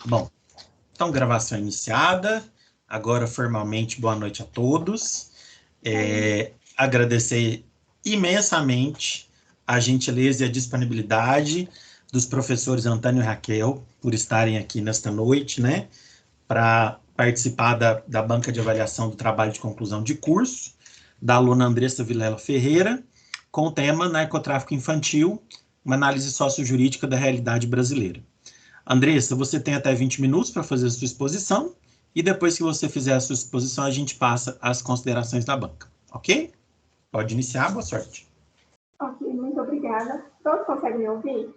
Bom, então, gravação iniciada. Agora, formalmente, boa noite a todos. Agradecer imensamente a gentileza e a disponibilidade dos professores Antônio e Raquel por estarem aqui nesta noite, né, para participar da banca de avaliação do trabalho de conclusão de curso da aluna Andressa Vilela Ferreira, com o tema Narcotráfico Infantil, uma análise sociojurídica da realidade brasileira. Andressa, você tem até 20 minutos para fazer a sua exposição, e depois que você fizer a sua exposição, a gente passa às considerações da banca, ok? Pode iniciar, boa sorte. Ok, muito obrigada. Todos conseguem me ouvir?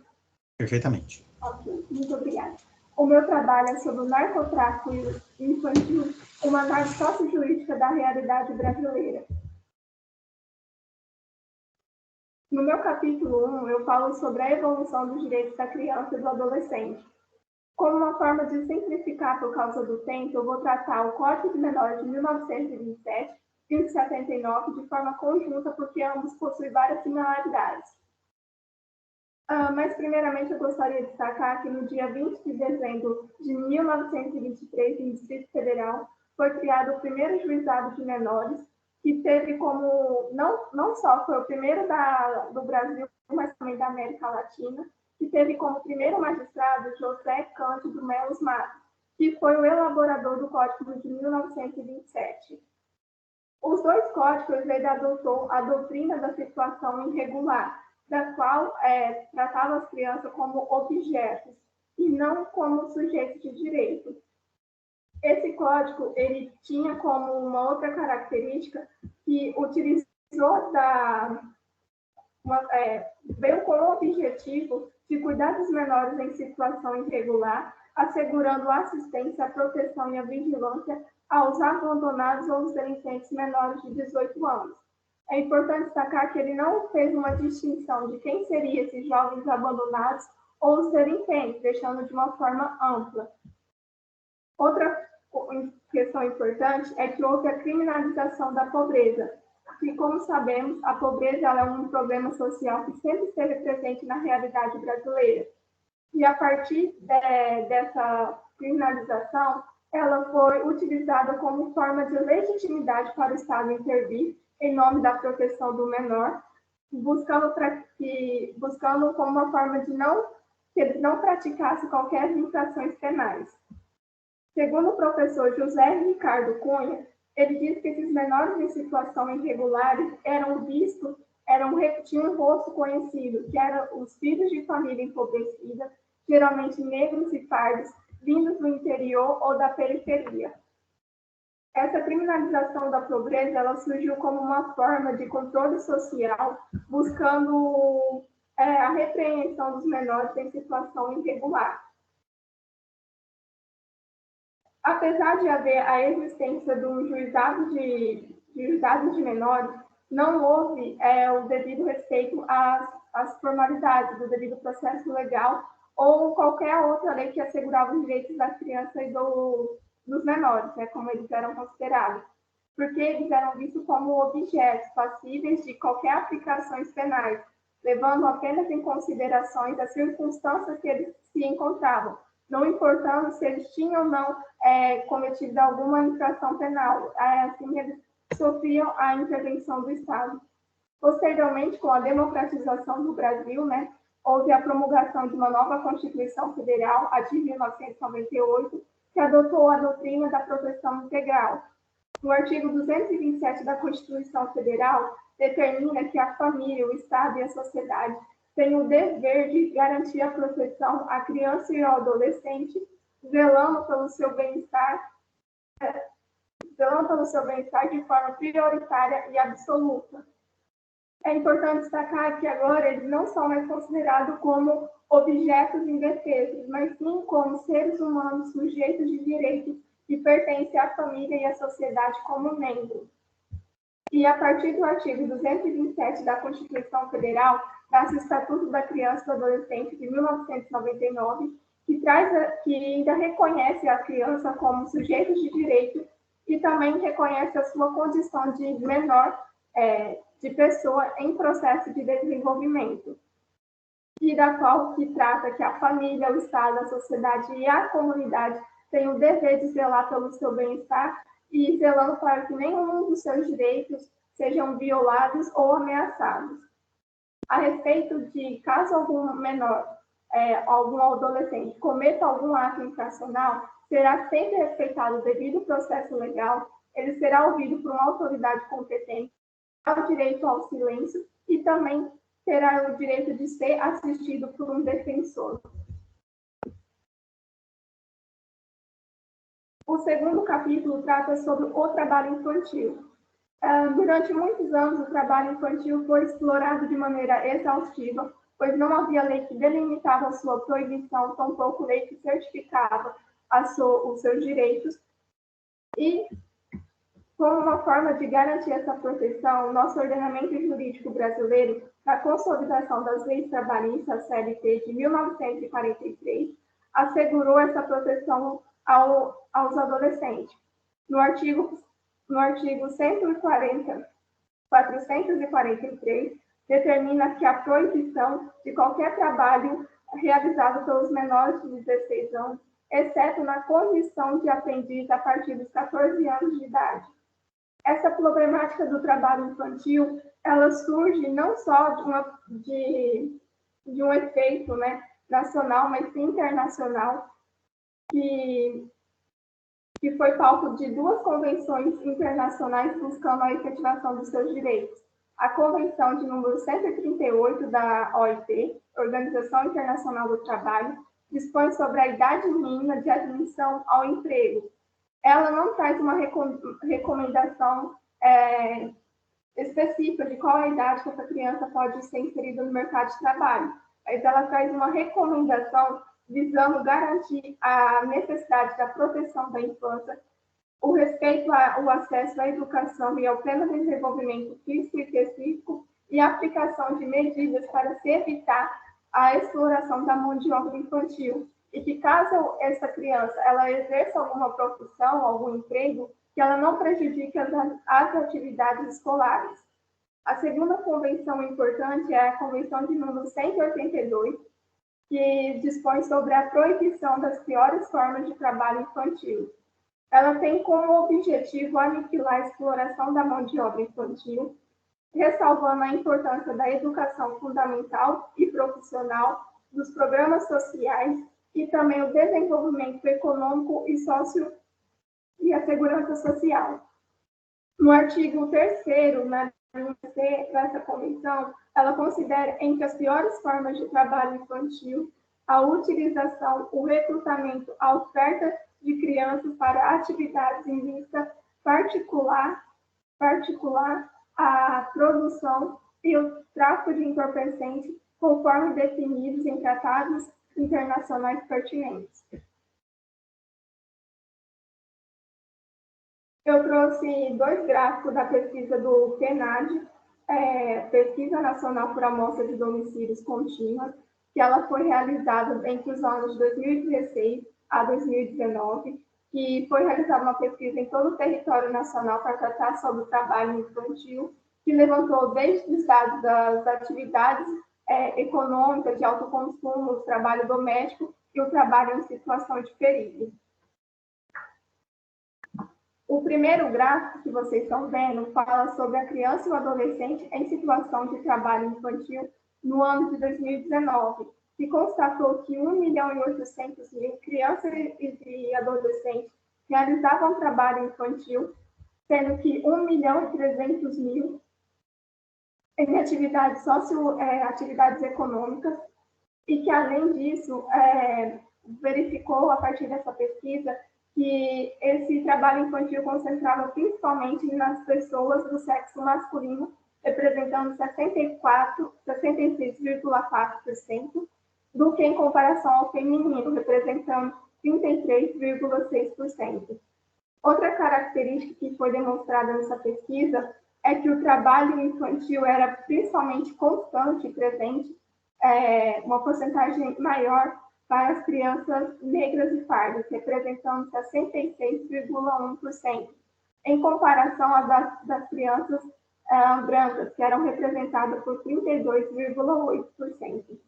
Perfeitamente. Ok, muito obrigada. O meu trabalho é sobre o narcotráfico infantil, uma análise sociojurídica da realidade brasileira. No meu capítulo 1, eu falo sobre a evolução dos direitos da criança e do adolescente. Como uma forma de simplificar por causa do tempo, eu vou tratar o Código de Menores de 1927 e o de 79 de forma conjunta, porque ambos possuem várias similaridades. Mas, primeiramente, eu gostaria de destacar que no dia 20 de dezembro de 1923, no Distrito Federal, foi criado o primeiro juizado de menores, que teve como, não só foi o primeiro do Brasil, mas também da América Latina, que teve como primeiro magistrado José Cândido Melos Matos, que foi o elaborador do Código de 1927. Os dois códigos, ele adotou a doutrina da situação irregular, da qual tratava as crianças como objetos e não como sujeitos de direito. Esse código, ele tinha como uma outra característica que utilizou veio com o objetivo de cuidar dos menores em situação irregular, assegurando a assistência, a proteção e a vigilância aos abandonados ou os delinquentes menores de 18 anos. É importante destacar que ele não fez uma distinção de quem seriam esses jovens abandonados ou os delinquentes, deixando de uma forma ampla. Outra questão importante é que houve a criminalização da pobreza, que, como sabemos, a pobreza é um problema social que sempre esteve presente na realidade brasileira. E, a partir dessa criminalização, ela foi utilizada como forma de legitimidade para o Estado intervir em nome da proteção do menor, buscando como uma forma de que ele não praticasse qualquer infrações penais. Segundo o professor José Ricardo Cunha, ele diz que esses menores em situação irregulares tinham um rosto conhecido, que eram os filhos de família empobrecida, geralmente negros e pardos, vindos do interior ou da periferia. Essa criminalização da pobreza, ela surgiu como uma forma de controle social, buscando a repreensão dos menores em situação irregular. Apesar de haver a existência do juizado de menores, não houve o devido respeito às formalidades do devido processo legal ou qualquer outra lei que assegurava os direitos da criança e dos menores, né, como eles eram considerados, porque eles eram vistos como objetos passíveis de qualquer aplicações penais, levando apenas em considerações as circunstâncias que eles se encontravam, não importando se eles tinham ou não cometido alguma infração penal. Assim, eles sofriam a intervenção do Estado. Posteriormente, com a democratização do Brasil, né, houve a promulgação de uma nova Constituição Federal, a de 1998, que adotou a doutrina da proteção integral. No artigo 227 da Constituição Federal, determina que a família, o Estado e a sociedade têm o dever de garantir a proteção à criança e ao adolescente, zelando pelo seu bem-estar de forma prioritária e absoluta. É importante destacar que agora eles não são mais considerados como objetos indefesos, mas sim como seres humanos sujeitos de direitos que pertencem à família e à sociedade como membro. E a partir do artigo 227 da Constituição Federal, nasce o Estatuto da Criança e do Adolescente de 1999, que ainda reconhece a criança como sujeito de direito e também reconhece a sua condição de menor, de pessoa em processo de desenvolvimento. e da qual que trata que a família, o Estado, a sociedade e a comunidade têm o dever de zelar pelo seu bem-estar e zelando para que nenhum dos seus direitos sejam violados ou ameaçados. A respeito de caso algum menor, algum adolescente cometa algum ato infracional, será sempre respeitado o devido processo legal, ele será ouvido por uma autoridade competente, terá o direito ao silêncio e também terá o direito de ser assistido por um defensor. O segundo capítulo trata sobre o trabalho infantil. Durante muitos anos, o trabalho infantil foi explorado de maneira exaustiva, pois não havia lei que delimitava a sua proibição, tampouco lei que certificava os seus direitos. E, como uma forma de garantir essa proteção, nosso ordenamento jurídico brasileiro, na consolidação das leis trabalhistas, CLT, de 1943, assegurou essa proteção aos adolescentes. No artigo 443, determina que a proibição de qualquer trabalho realizado pelos menores de 16 anos, exceto na condição de aprendiz a partir dos 14 anos de idade. Essa problemática do trabalho infantil, ela surge não só de um efeito, né, nacional, mas sim internacional, que foi palco de duas convenções internacionais buscando a efetivação dos seus direitos. A Convenção de número 138 da OIT, Organização Internacional do Trabalho, dispõe sobre a idade mínima de admissão ao emprego. Ela não traz uma recomendação específica de qual é a idade que essa criança pode ser inserida no mercado de trabalho, mas ela traz uma recomendação visando garantir a necessidade da proteção da infância, o respeito ao acesso à educação e ao pleno desenvolvimento físico e psíquico e a aplicação de medidas para se evitar a exploração da mão de obra infantil. E que caso essa criança ela exerça alguma profissão, algum emprego, que ela não prejudique as atividades escolares. A segunda convenção importante é a Convenção de número 182, que dispõe sobre a proibição das piores formas de trabalho infantil. Ela tem como objetivo aniquilar a exploração da mão de obra infantil, ressalvando a importância da educação fundamental e profissional, dos programas sociais e também o desenvolvimento econômico e sócio e a segurança social. No artigo 3º, na linha C dessa convenção, ela considera entre as piores formas de trabalho infantil a utilização, o recrutamento, a oferta de crianças para atividades em vista particular, a produção e o tráfico de entorpecentes, conforme definidos em tratados internacionais pertinentes. Eu trouxe dois gráficos da pesquisa do PNAD, Pesquisa Nacional por Amostra de Domicílios Contínuas, que ela foi realizada entre os anos de 2016 a 2019, que foi realizada uma pesquisa em todo o território nacional para tratar sobre o trabalho infantil, que levantou desde os dados das atividades econômicas de autoconsumo, o trabalho doméstico e o trabalho em situação de perigo. O primeiro gráfico que vocês estão vendo fala sobre a criança e o adolescente em situação de trabalho infantil no ano de 2019, que constatou que 1.800.000 crianças e adolescentes realizavam trabalho infantil, sendo que 1.300.000 em atividades atividades econômicas, e que, além disso, verificou, a partir dessa pesquisa, que esse trabalho infantil concentrava principalmente nas pessoas do sexo masculino, representando 66,4%, do que em comparação ao feminino, representando 33,6%. Outra característica que foi demonstrada nessa pesquisa é que o trabalho infantil era principalmente constante e presente, uma porcentagem maior para as crianças negras e pardas, representando 66,1%, em comparação às das crianças brancas, que eram representadas por 32,8%.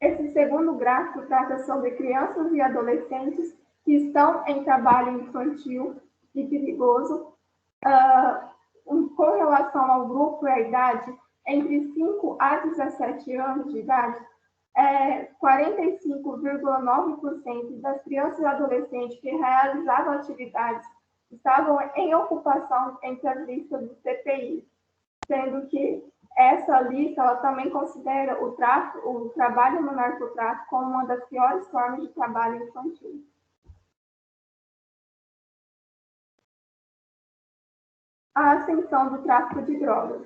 Esse segundo gráfico trata sobre crianças e adolescentes que estão em trabalho infantil e perigoso, com relação ao grupo e à idade, entre 5 a 17 anos de idade, 45,9% das crianças e adolescentes que realizavam atividades estavam em ocupação entre as listas do CPI, sendo que essa lista ela também considera o trabalho no narcotráfico como uma das piores formas de trabalho infantil. A ascensão do tráfico de drogas.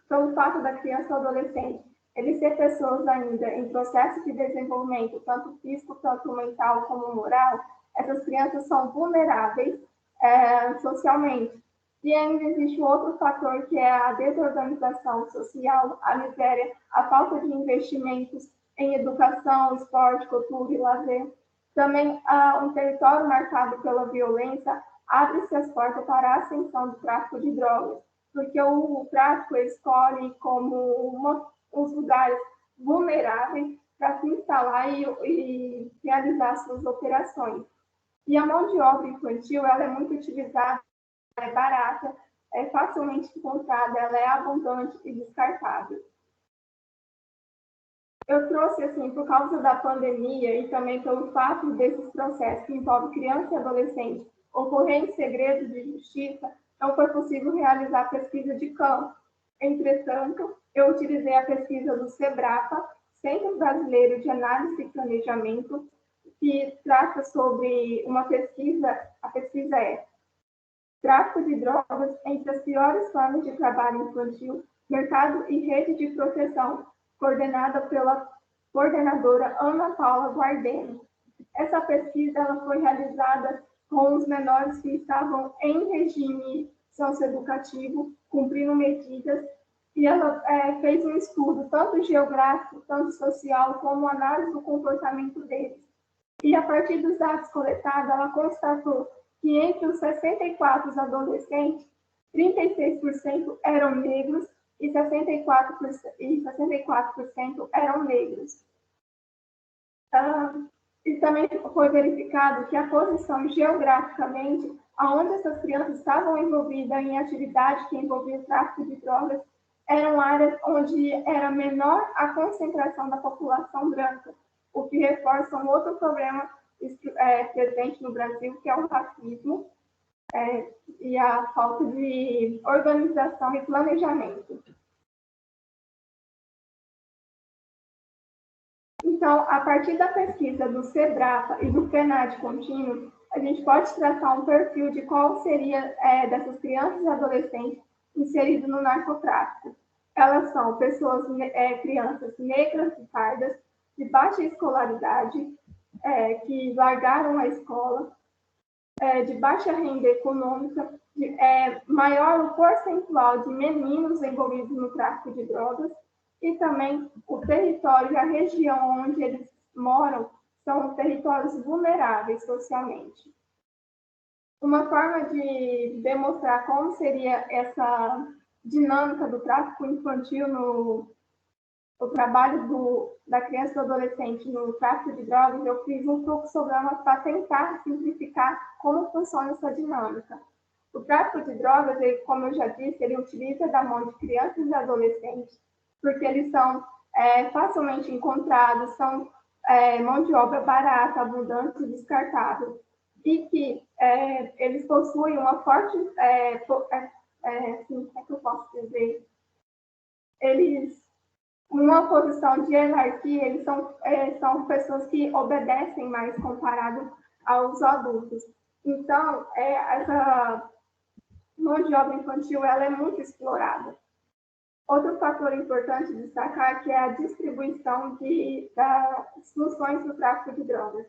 Pelo fato da criança ou adolescente ele ser pessoas ainda em processo de desenvolvimento, tanto físico, tanto mental como moral, essas crianças são vulneráveis socialmente. E ainda existe outro fator que é a desorganização social, a miséria, a falta de investimentos em educação, esporte, cultura e lazer. Também um território marcado pela violência abre-se as portas para a ascensão do tráfico de drogas, porque o tráfico escolhe como os lugares vulneráveis para se instalar e realizar suas operações. E a mão de obra infantil ela é muito utilizada, é barata, é facilmente encontrada, ela é abundante e descartável. Eu trouxe, assim, por causa da pandemia e também pelo fato desses processos que envolvem criança e adolescente ocorrer em segredo de justiça, não foi possível realizar pesquisa de campo. Entretanto, eu utilizei a pesquisa do SEBRAPA, Centro Brasileiro de Análise e Planejamento, que trata sobre uma pesquisa, a pesquisa é Tráfico de drogas entre as piores formas de trabalho infantil, mercado e rede de proteção, coordenada pela coordenadora Ana Paula Guardeni. Essa pesquisa ela foi realizada com os menores que estavam em regime socioeducativo, cumprindo medidas, e ela fez um estudo tanto geográfico, tanto social, como análise do comportamento deles. E a partir dos dados coletados, ela constatou que entre os 64 adolescentes, 36% eram negros e 64% eram negros. E também foi verificado que a posição geograficamente, onde essas crianças estavam envolvidas em atividades que envolviam tráfico de drogas, eram áreas onde era menor a concentração da população branca, o que reforça um outro problema presente no Brasil, que é o racismo e a falta de organização e planejamento. Então, a partir da pesquisa do SEBRAPA e do PNAD contínuo, a gente pode traçar um perfil de qual seria dessas crianças e adolescentes inseridos no narcotráfico. Elas são crianças negras e pardas, de baixa escolaridade, que largaram a escola, de baixa renda econômica, maior o percentual de meninos envolvidos no tráfico de drogas, e também o território e a região onde eles moram são territórios vulneráveis socialmente. Uma forma de demonstrar como seria essa dinâmica do tráfico infantil no trabalho da criança e do adolescente no tráfico de drogas, eu fiz um fluxograma para tentar simplificar como funciona essa dinâmica. O tráfico de drogas, ele, como eu já disse, ele utiliza da mão de crianças e adolescentes, porque eles são facilmente encontrados, são mão de obra barata, abundante e descartável, e que eles possuem uma forte, como é que eu posso dizer, eles, numa posição de hierarquia, eles são pessoas que obedecem mais comparado aos adultos. Então, essa mão de obra infantil ela é muito explorada. Outro fator importante destacar que é a distribuição das funções do tráfico de drogas.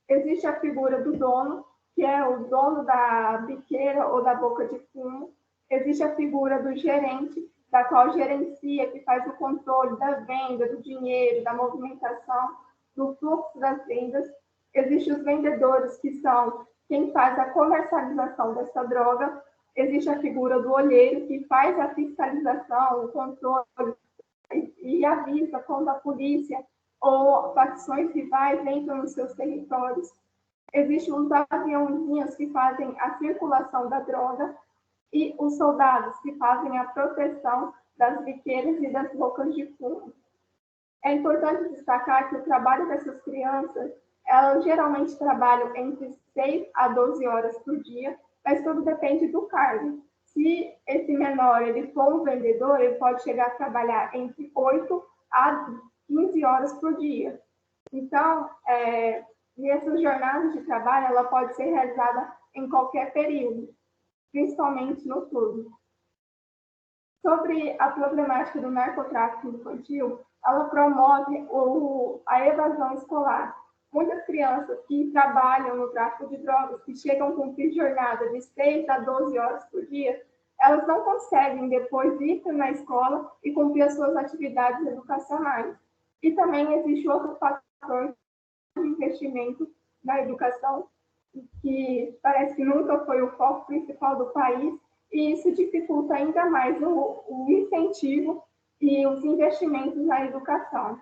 Existe a figura do dono, que é o dono da biqueira ou da boca de fumo. Existe a figura do gerente, da qual gerencia, que faz o controle da venda, do dinheiro, da movimentação, do fluxo das vendas. Existem os vendedores, que são quem faz a comercialização dessa droga. existe a figura do olheiro, que faz a fiscalização, o controle e avisa quando a polícia ou facções rivais entram nos seus territórios. Existem os aviãozinhos que fazem a circulação da droga e os soldados que fazem a proteção das biqueiras e das bocas de fumo. É importante destacar que o trabalho dessas crianças, elas geralmente trabalham entre 6 a 12 horas por dia, mas tudo depende do cargo. Se esse menor ele for um vendedor, ele pode chegar a trabalhar entre 8 a 15 horas por dia. Então, essas jornadas de trabalho, ela pode ser realizada em qualquer período, principalmente noturno. Sobre a problemática do narcotráfico infantil, ela promove a evasão escolar. Muitas crianças que trabalham no tráfico de drogas, que chegam a cumprir jornada de 6 a 12 horas por dia, elas não conseguem depois ir na escola e cumprir as suas atividades educacionais. E também existe outro fator de investimento na educação, que parece que nunca foi o foco principal do país, e isso dificulta ainda mais o incentivo e os investimentos na educação.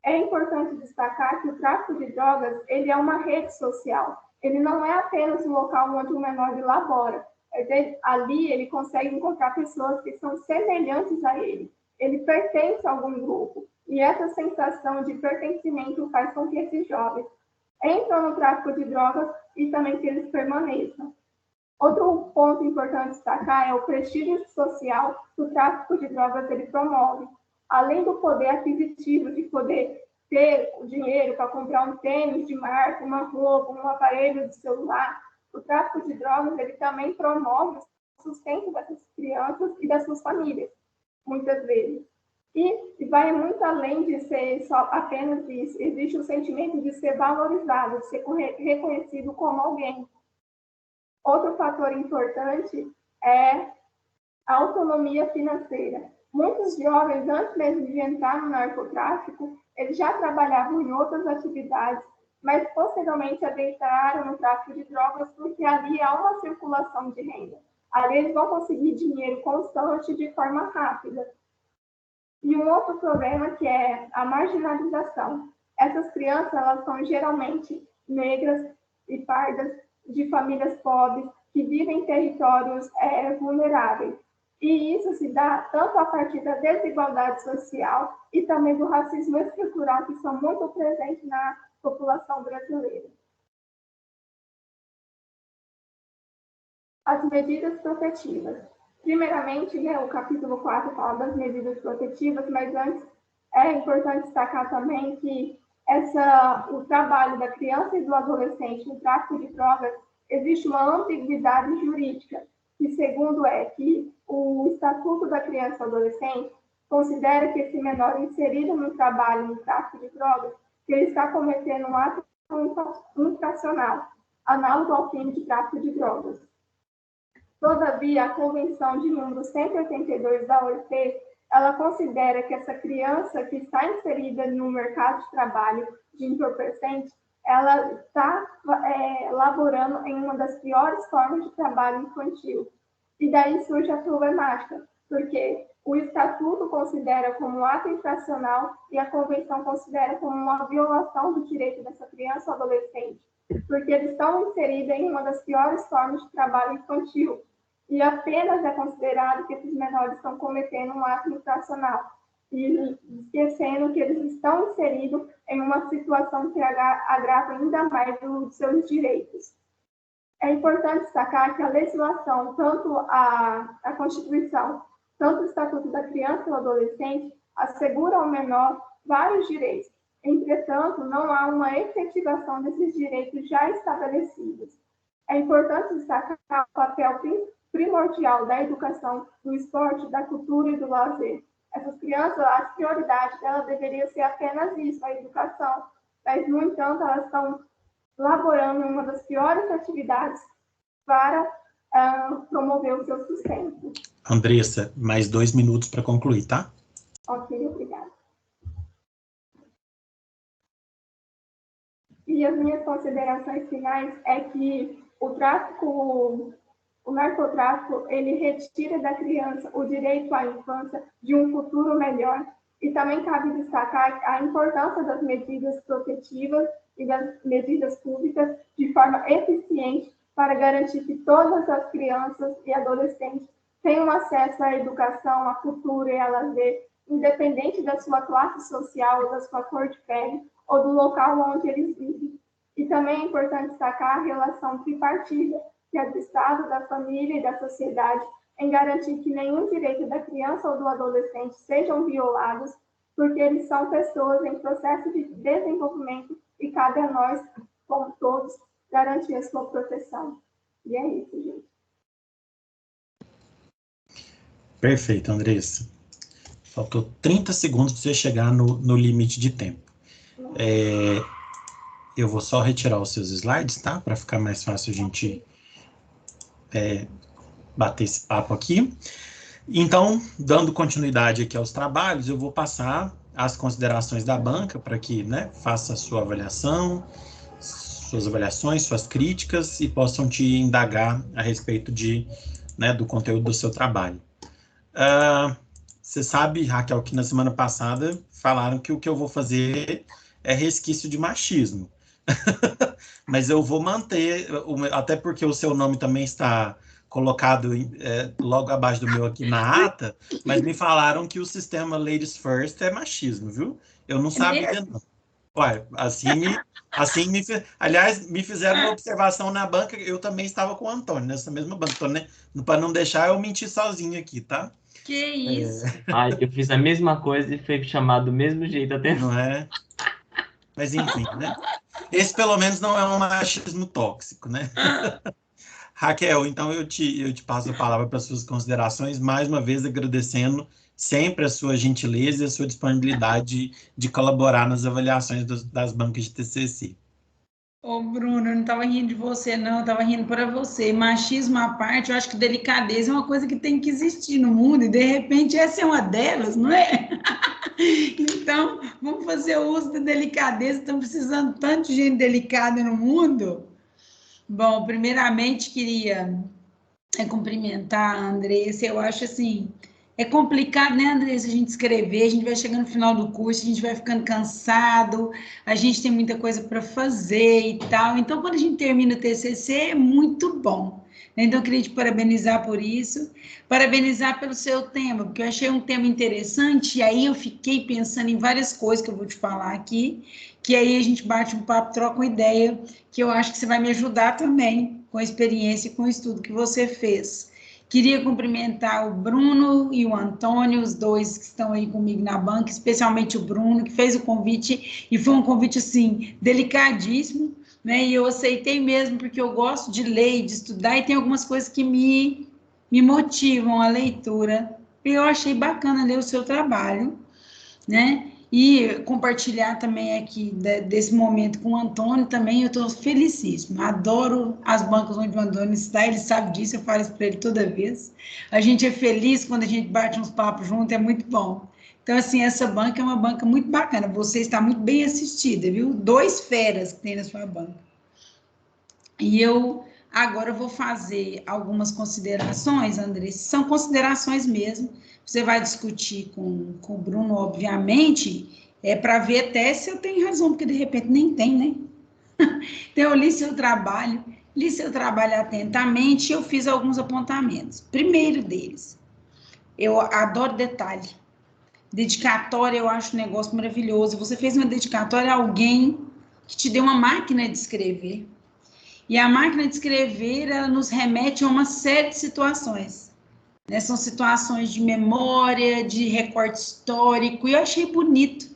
É importante destacar que o tráfico de drogas ele é uma rede social. Ele não é apenas um local onde o menor elabora. Ali ele consegue encontrar pessoas que são semelhantes a ele. Ele pertence a algum grupo. E essa sensação de pertencimento faz com que esses jovens entram no tráfico de drogas e também que eles permaneçam. Outro ponto importante destacar é o prestígio social que o tráfico de drogas ele promove. Além do poder aquisitivo, de poder ter o dinheiro para comprar um tênis de marca, uma roupa, um aparelho de celular, o tráfico de drogas ele também promove o sustento dessas crianças e das suas famílias, muitas vezes. E vai muito além de ser só apenas isso. Existe o sentimento de ser valorizado, de ser reconhecido como alguém. Outro fator importante é a autonomia financeira. Muitos jovens, antes mesmo de entrar no narcotráfico, eles já trabalhavam em outras atividades, mas posteriormente adentraram no tráfico de drogas porque ali há uma circulação de renda. Ali eles vão conseguir dinheiro constante de forma rápida. E um outro problema que é a marginalização. Essas crianças, elas são geralmente negras e pardas, de famílias pobres, que vivem em territórios vulneráveis. E isso se dá tanto a partir da desigualdade social e também do racismo estrutural, que são muito presentes na população brasileira. As medidas protetivas. Primeiramente, o capítulo 4 fala das medidas protetivas, mas antes é importante destacar também que o trabalho da criança e do adolescente no tráfico de drogas, existe uma ambiguidade jurídica, que segundo que o Estatuto da Criança e Adolescente considera que esse menor inserido no trabalho no tráfico de drogas, que ele está cometendo um ato infracional, análogo ao crime de tráfico de drogas. Todavia, a Convenção de número 182 da OIT, ela considera que essa criança que está inserida no mercado de trabalho de entorpecente, ela está laborando em uma das piores formas de trabalho infantil. E daí surge a problemática, porque o Estatuto considera como um ato infracional e a Convenção considera como uma violação do direito dessa criança ou adolescente, porque eles estão inseridos em uma das piores formas de trabalho infantil. E apenas é considerado que esses menores estão cometendo um ato infracional, e esquecendo que eles estão inseridos em uma situação que agrava ainda mais os seus direitos. É importante destacar que a legislação, tanto a Constituição, tanto o Estatuto da Criança e do Adolescente, assegura ao menor vários direitos. Entretanto, não há uma efetivação desses direitos já estabelecidos. É importante destacar o papel primordial da educação, do esporte, da cultura e do lazer. Essas crianças, a prioridade delas deveria ser apenas isso, a educação. Mas, no entanto, elas estão laborando em uma das piores atividades para promover o seu sustento. Andressa, mais 2 minutos para concluir, tá? Ok, obrigada. E as minhas considerações finais é que o tráfico O narcotráfico, ele retira da criança o direito à infância de um futuro melhor. E também cabe destacar a importância das medidas protetivas e das medidas públicas de forma eficiente para garantir que todas as crianças e adolescentes tenham acesso à educação, à cultura e a lazer, independente da sua classe social, da sua cor de pele ou do local onde eles vivem. E também é importante destacar a relação tripartida, que é do Estado, da família e da sociedade, em garantir que nenhum direito da criança ou do adolescente sejam violados, porque eles são pessoas em processo de desenvolvimento e cabe a nós, como todos, garantir a sua proteção. E é isso, gente. Perfeito, Andressa. Faltou 30 segundos para você chegar no limite de tempo. Eu vou só retirar os seus slides, tá? Para ficar mais fácil a gente bater esse papo aqui. Então, dando continuidade aqui aos trabalhos, eu vou passar as considerações da banca para que, né, faça a sua avaliação, suas avaliações, suas críticas e possam te indagar a respeito do conteúdo do seu trabalho. Você sabe, Raquel, que na semana passada falaram que o que eu vou fazer é resquício de machismo. Mas eu vou manter, até porque o seu nome também está colocado logo abaixo do meu aqui na ata, mas me falaram que o sistema Ladies First é machismo, viu? Eu não sabia, não. Ué, aliás, me fizeram uma observação na banca, eu também estava com o Antônio, nessa mesma banca, para não deixar eu mentir sozinho aqui, tá? Que isso? Ai, eu fiz a mesma coisa e foi chamado do mesmo jeito até. Não é? Mas enfim, né? Esse pelo menos não é um machismo tóxico, né? Raquel, então eu te passo a palavra para suas considerações, mais uma vez agradecendo sempre a sua gentileza e a sua disponibilidade de colaborar nas avaliações das bancas de TCC. Ô, Bruno, eu não estava rindo de você, não, eu estava rindo para você. Machismo à parte, eu acho que delicadeza é uma coisa que tem que existir no mundo, e de repente essa é uma delas, não é? Então, vamos fazer uso da delicadeza, estamos precisando tanto de gente delicada no mundo. Bom, primeiramente, queria cumprimentar a Andressa, eu acho assim, é complicado, né, Andressa, a gente escrever, a gente vai chegando no final do curso, a gente vai ficando cansado, a gente tem muita coisa para fazer e tal, então quando a gente termina o TCC é muito bom, né? Então eu queria te parabenizar por isso, parabenizar pelo seu tema, porque eu achei um tema interessante, e aí eu fiquei pensando em várias coisas que eu vou te falar aqui, que aí a gente bate um papo, troca uma ideia, que eu acho que você vai me ajudar também, com a experiência e com o estudo que você fez. Queria cumprimentar o Bruno e o Antônio, os dois que estão aí comigo na banca, especialmente o Bruno, que fez o convite, e foi um convite, assim, delicadíssimo, né, e eu aceitei mesmo, porque eu gosto de ler e de estudar, e tem algumas coisas que me motivam a leitura, e eu achei bacana ler o seu trabalho, né, e compartilhar também aqui desse momento com o Antônio também, eu estou felicíssima, adoro as bancas onde o Antônio está, ele sabe disso, eu falo isso para ele toda vez, a gente é feliz quando a gente bate uns papos juntos, é muito bom. Então, assim, essa banca é uma banca muito bacana, você está muito bem assistida, viu? 2 feras que tem na sua banca. E eu agora vou fazer algumas considerações, Andressa, são considerações mesmo, você vai discutir com o Bruno, obviamente, para ver até se eu tenho razão, porque de repente nem tem, né? Então, eu li seu trabalho atentamente e eu fiz alguns apontamentos. Primeiro deles, eu adoro detalhe. Dedicatória, eu acho um negócio maravilhoso. Você fez uma dedicatória a alguém que te deu uma máquina de escrever. E a máquina de escrever, ela nos remete a uma série de situações. Né? São situações de memória, de recorte histórico, e eu achei bonito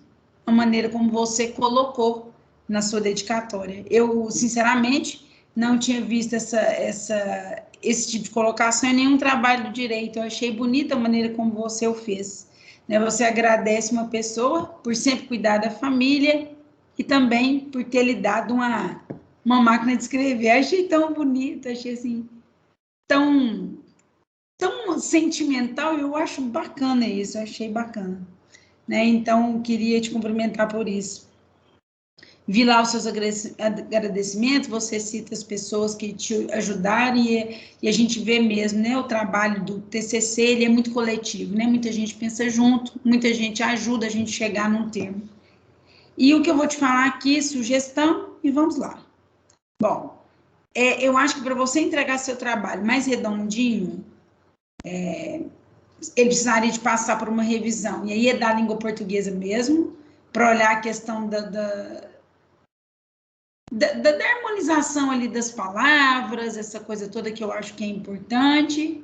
a maneira como você colocou na sua dedicatória. Eu, sinceramente, não tinha visto esse tipo de colocação em nenhum trabalho do direito. Eu achei bonita a maneira como você o fez. Né? Você agradece uma pessoa por sempre cuidar da família e também por ter lhe dado uma máquina de escrever. Achei tão bonito, achei assim, tão sentimental, eu acho bacana isso, eu achei bacana, né? Então, queria te cumprimentar por isso. vi lá os seus agradecimentos, você cita as pessoas que te ajudaram e a gente vê mesmo, né, o trabalho do TCC, ele é muito coletivo, né, muita gente pensa junto, muita gente ajuda a gente chegar num termo. E o que eu vou te falar aqui, sugestão, e vamos lá. Bom, eu acho que para você entregar seu trabalho mais redondinho, ele precisaria de passar por uma revisão, e aí é da língua portuguesa mesmo, para olhar a questão da harmonização ali das palavras, essa coisa toda que eu acho que é importante,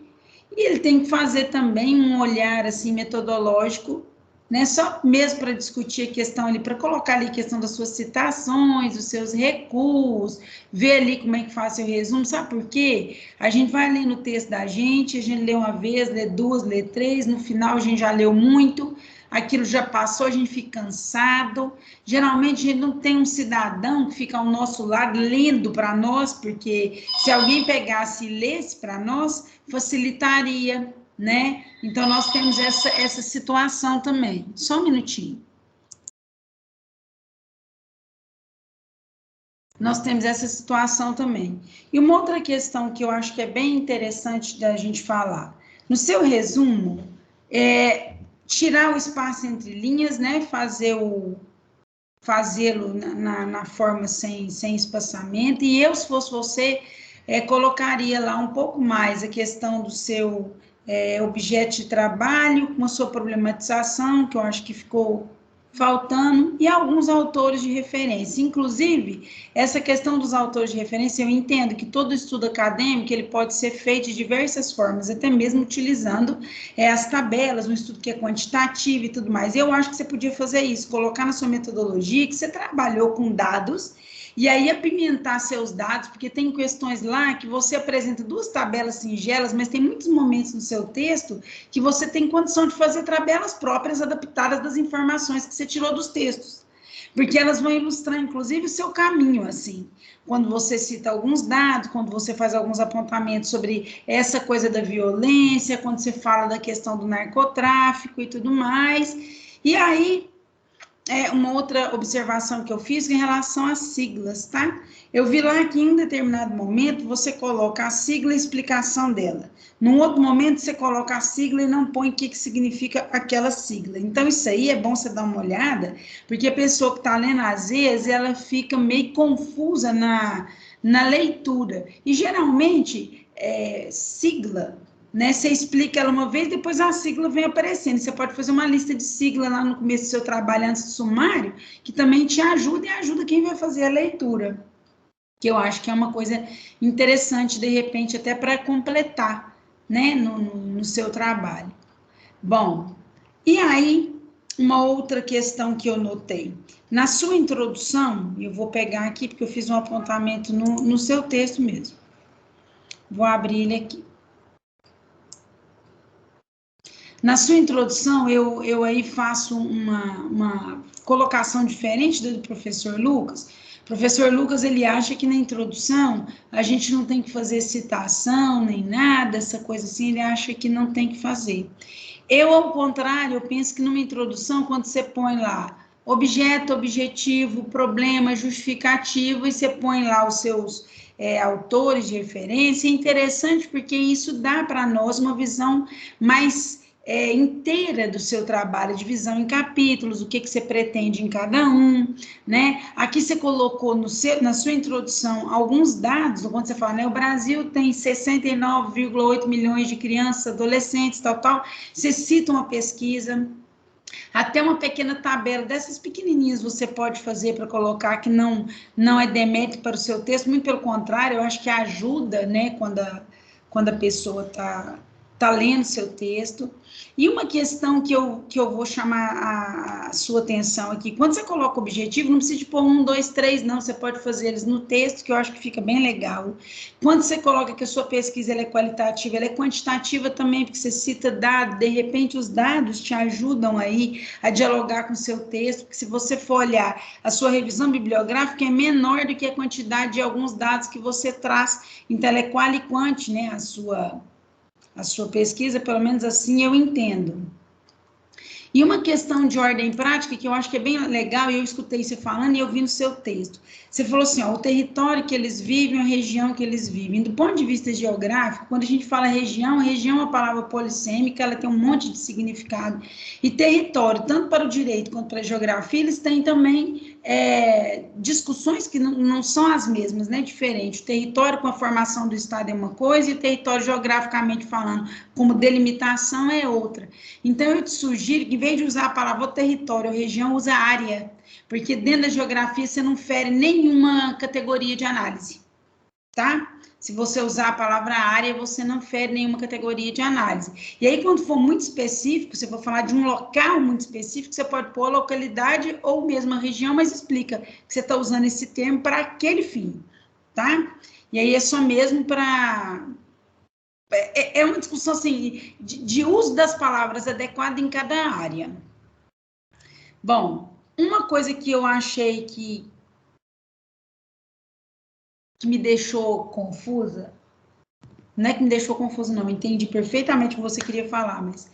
e ele tem que fazer também um olhar, assim, metodológico, né, só mesmo para discutir a questão ali, para colocar ali a questão das suas citações, dos seus recuos, ver ali como é que faz seu resumo, sabe por quê? A gente vai ler no texto da gente, a gente lê uma vez, lê duas, lê três, no final a gente já leu muito, aquilo já passou, a gente fica cansado, geralmente a gente não tem um cidadão que fica ao nosso lado lendo para nós, porque se alguém pegasse e lesse para nós, facilitaria, né? Então, nós temos essa situação também. Só um minutinho. Nós temos essa situação também. E uma outra questão que eu acho que é bem interessante da gente falar. No seu resumo, tirar o espaço entre linhas, né? Fazê-lo na forma sem espaçamento. E eu, se fosse você, colocaria lá um pouco mais a questão do seu objeto de trabalho, com a sua problematização, que eu acho que ficou faltando, e alguns autores de referência. Inclusive, essa questão dos autores de referência, eu entendo que todo estudo acadêmico, ele pode ser feito de diversas formas, até mesmo utilizando as tabelas, um estudo que é quantitativo e tudo mais. Eu acho que você podia fazer isso, colocar na sua metodologia que você trabalhou com dados, e aí apimentar seus dados, porque tem questões lá que você apresenta duas tabelas singelas, mas tem muitos momentos no seu texto que você tem condição de fazer tabelas próprias adaptadas das informações que você tirou dos textos, porque elas vão ilustrar, inclusive, o seu caminho, assim, quando você cita alguns dados, quando você faz alguns apontamentos sobre essa coisa da violência, quando você fala da questão do narcotráfico e tudo mais, e aí uma outra observação que eu fiz em relação às siglas, tá? Eu vi lá que em um determinado momento você coloca a sigla e a explicação dela. Num outro momento você coloca a sigla e não põe o que significa aquela sigla. Então isso aí é bom você dar uma olhada, porque a pessoa que está lendo, às vezes, ela fica meio confusa na leitura. E geralmente, sigla, né, você explica ela uma vez, depois a sigla vem aparecendo. Você pode fazer uma lista de sigla lá no começo do seu trabalho, antes do sumário, que também te ajuda e ajuda quem vai fazer a leitura. Que eu acho que é uma coisa interessante, de repente, até para completar, né, no seu trabalho. Bom, e aí, uma outra questão que eu notei. Na sua introdução, eu vou pegar aqui, porque eu fiz um apontamento no seu texto mesmo. Vou abrir ele aqui. Na sua introdução, eu aí faço uma colocação diferente do professor Lucas. O professor Lucas, ele acha que na introdução a gente não tem que fazer citação, nem nada, essa coisa assim, ele acha que não tem que fazer. Eu, ao contrário, eu penso que numa introdução, quando você põe lá objeto, objetivo, problema, justificativo, e você põe lá os seus autores de referência, é interessante porque isso dá para nós uma visão mais inteira do seu trabalho, divisão em capítulos, o que você pretende em cada um, né? Aqui você colocou na sua introdução alguns dados, quando você fala, né, o Brasil tem 69,8 milhões de crianças, adolescentes, tal, você cita uma pesquisa, até uma pequena tabela dessas pequenininhas você pode fazer para colocar, que não é demérito para o seu texto, muito pelo contrário, eu acho que ajuda, né, quando a pessoa está lendo seu texto. E uma questão que eu vou chamar a sua atenção aqui, quando você coloca o objetivo, não precisa de pôr 1, 2, 3, não, você pode fazer eles no texto, que eu acho que fica bem legal. Quando você coloca que a sua pesquisa ela é qualitativa, ela é quantitativa também, porque você cita dados, de repente os dados te ajudam aí a dialogar com o seu texto, porque se você for olhar, a sua revisão bibliográfica é menor do que a quantidade de alguns dados que você traz, então ela é qual e quant, né, a sua pesquisa, pelo menos assim eu entendo. E uma questão de ordem prática, que eu acho que é bem legal, e eu escutei você falando e eu vi no seu texto. Você falou assim, ó, o território que eles vivem, a região que eles vivem. Do ponto de vista geográfico, quando a gente fala região, a região é uma palavra polissêmica, ela tem um monte de significado. E território, tanto para o direito quanto para a geografia, eles têm também discussões que não são as mesmas, né? Diferente. O território com a formação do Estado é uma coisa, e o território geograficamente falando, como delimitação, é outra. Então, eu te sugiro que, em vez de usar a palavra território ou região, usa área, porque dentro da geografia você não fere nenhuma categoria de análise, tá? Se você usar a palavra área, você não fere nenhuma categoria de análise. E aí, quando for muito específico, se for falar de um local muito específico, você pode pôr a localidade ou mesmo a região, mas explica que você está usando esse termo para aquele fim, tá? E aí é só mesmo para... É uma discussão, assim, de uso das palavras adequada em cada área. Bom, uma coisa que eu achei que me deixou confusa, não é que me deixou confusa, não, entendi perfeitamente o que você queria falar, mas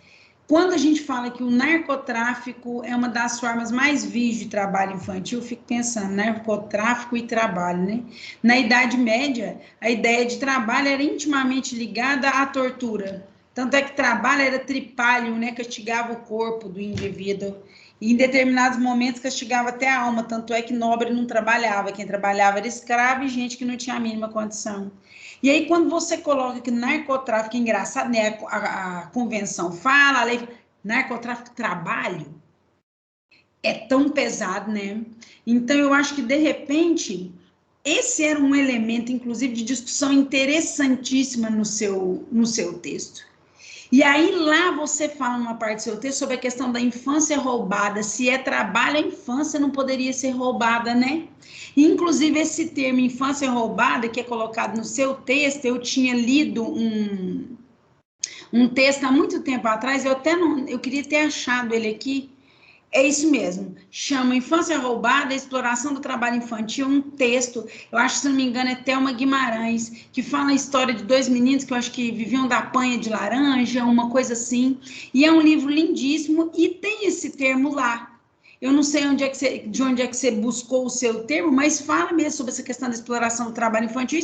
quando a gente fala que o narcotráfico é uma das formas mais vis de trabalho infantil, eu fico pensando, narcotráfico e trabalho, né? Na Idade Média, a ideia de trabalho era intimamente ligada à tortura. Tanto é que trabalho era tripalho, né? Castigava o corpo do indivíduo. E em determinados momentos castigava até a alma, tanto é que nobre não trabalhava. Quem trabalhava era escravo e gente que não tinha a mínima condição. E aí, quando você coloca que narcotráfico, é engraçado, né? A convenção fala, a lei, narcotráfico, trabalho, é tão pesado, né? Então, eu acho que, de repente, esse era um elemento, inclusive, de discussão interessantíssima no seu texto. E aí, lá você fala numa parte do seu texto sobre a questão da infância roubada. Se é trabalho, a infância não poderia ser roubada, né? Inclusive, esse termo infância roubada, que é colocado no seu texto, eu tinha lido um texto há muito tempo atrás, eu queria ter achado ele aqui. É isso mesmo, chama Infância Roubada, Exploração do Trabalho Infantil, um texto, eu acho, se não me engano, é Thelma Guimarães, que fala a história de dois meninos que eu acho que viviam da panha de laranja, uma coisa assim, e é um livro lindíssimo e tem esse termo lá. Eu não sei de onde é que você buscou o seu termo, mas fala mesmo sobre essa questão da exploração do trabalho infantil.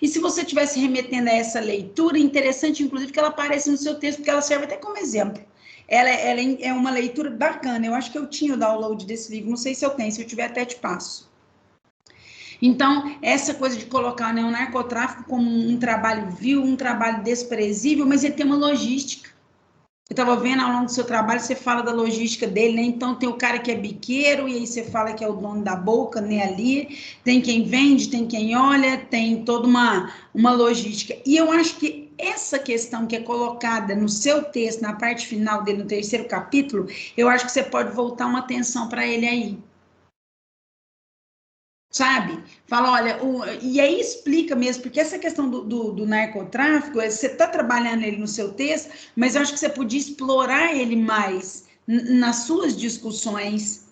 E se você estivesse remetendo a essa leitura, interessante, inclusive, que ela aparece no seu texto, porque ela serve até como exemplo. Ela é uma leitura bacana. Eu acho que eu tinha o download desse livro, não sei se eu tenho, se eu tiver até te passo. Então, essa coisa de colocar, né, o narcotráfico como um trabalho vil, um trabalho desprezível, mas ele tem uma logística. Eu estava vendo ao longo do seu trabalho, você fala da logística dele, né? Então tem o cara que é biqueiro, e aí você fala que é o dono da boca, né? Ali, tem quem vende, tem quem olha, tem toda uma logística. E eu acho que essa questão que é colocada no seu texto, na parte final dele, no terceiro capítulo, eu acho que você pode voltar uma atenção para ele aí. Sabe? Fala, olha, e aí explica mesmo, porque essa questão do narcotráfico, você está trabalhando ele no seu texto, mas eu acho que você podia explorar ele mais nas suas discussões,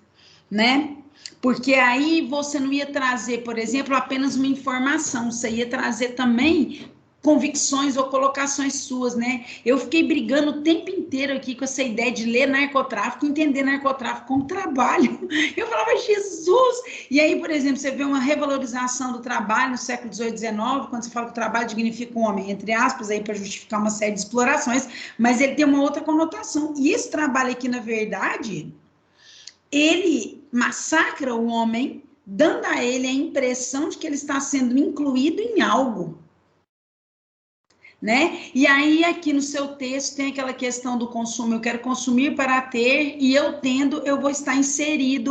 né? Porque aí você não ia trazer, por exemplo, apenas uma informação, você ia trazer também convicções ou colocações suas, né? Eu fiquei brigando o tempo inteiro aqui com essa ideia de ler narcotráfico, entender narcotráfico como trabalho. Eu falava, Jesus! E aí, por exemplo, você vê uma revalorização do trabalho no século XVIII, XIX, quando você fala que o trabalho dignifica o homem, entre aspas, aí para justificar uma série de explorações, mas ele tem uma outra conotação. E esse trabalho aqui, na verdade, ele massacra o homem, dando a ele a impressão de que ele está sendo incluído em algo. Né? E aí aqui no seu texto tem aquela questão do consumo, eu quero consumir para ter, e eu tendo, eu vou estar inserido,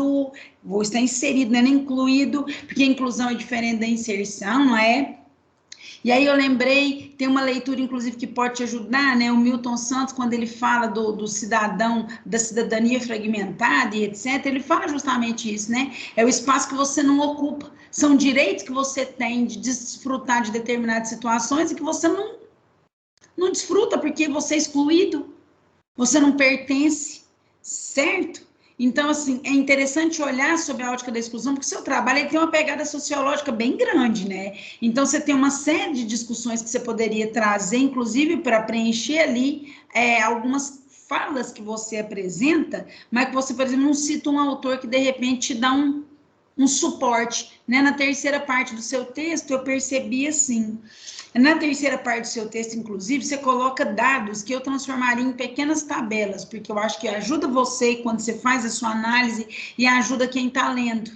né? Incluído, porque a inclusão é diferente da inserção, não é? E aí eu lembrei, tem uma leitura inclusive que pode te ajudar, né? O Milton Santos, quando ele fala do cidadão, da cidadania fragmentada e etc, ele fala justamente isso, né? É o espaço que você não ocupa, são direitos que você tem de desfrutar de determinadas situações e que você não desfruta porque você é excluído, você não pertence, certo? Então, assim, é interessante olhar sobre a ótica da exclusão, porque o seu trabalho ele tem uma pegada sociológica bem grande, né? Então, você tem uma série de discussões que você poderia trazer, inclusive para preencher ali algumas falas que você apresenta, mas que você, por exemplo, não cita um autor que de repente te dá um suporte, né? Na terceira parte do seu texto, eu percebi assim. Na terceira parte do seu texto, inclusive, você coloca dados que eu transformaria em pequenas tabelas, porque eu acho que ajuda você quando você faz a sua análise e ajuda quem está lendo,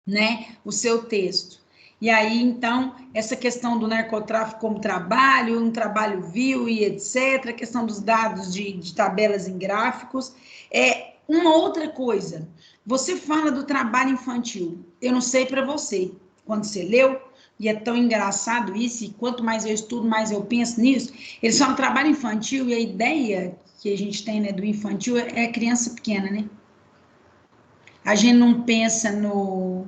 né? O seu texto. E aí, então, essa questão do narcotráfico como trabalho, um trabalho vil e etc., a questão dos dados de tabelas em gráficos. Uma outra coisa, você fala do trabalho infantil. Eu não sei para você, quando você leu, e é tão engraçado isso, e quanto mais eu estudo, mais eu penso nisso, eles falam trabalho infantil, e a ideia que a gente tem, né, do infantil é criança pequena, né? A gente não pensa no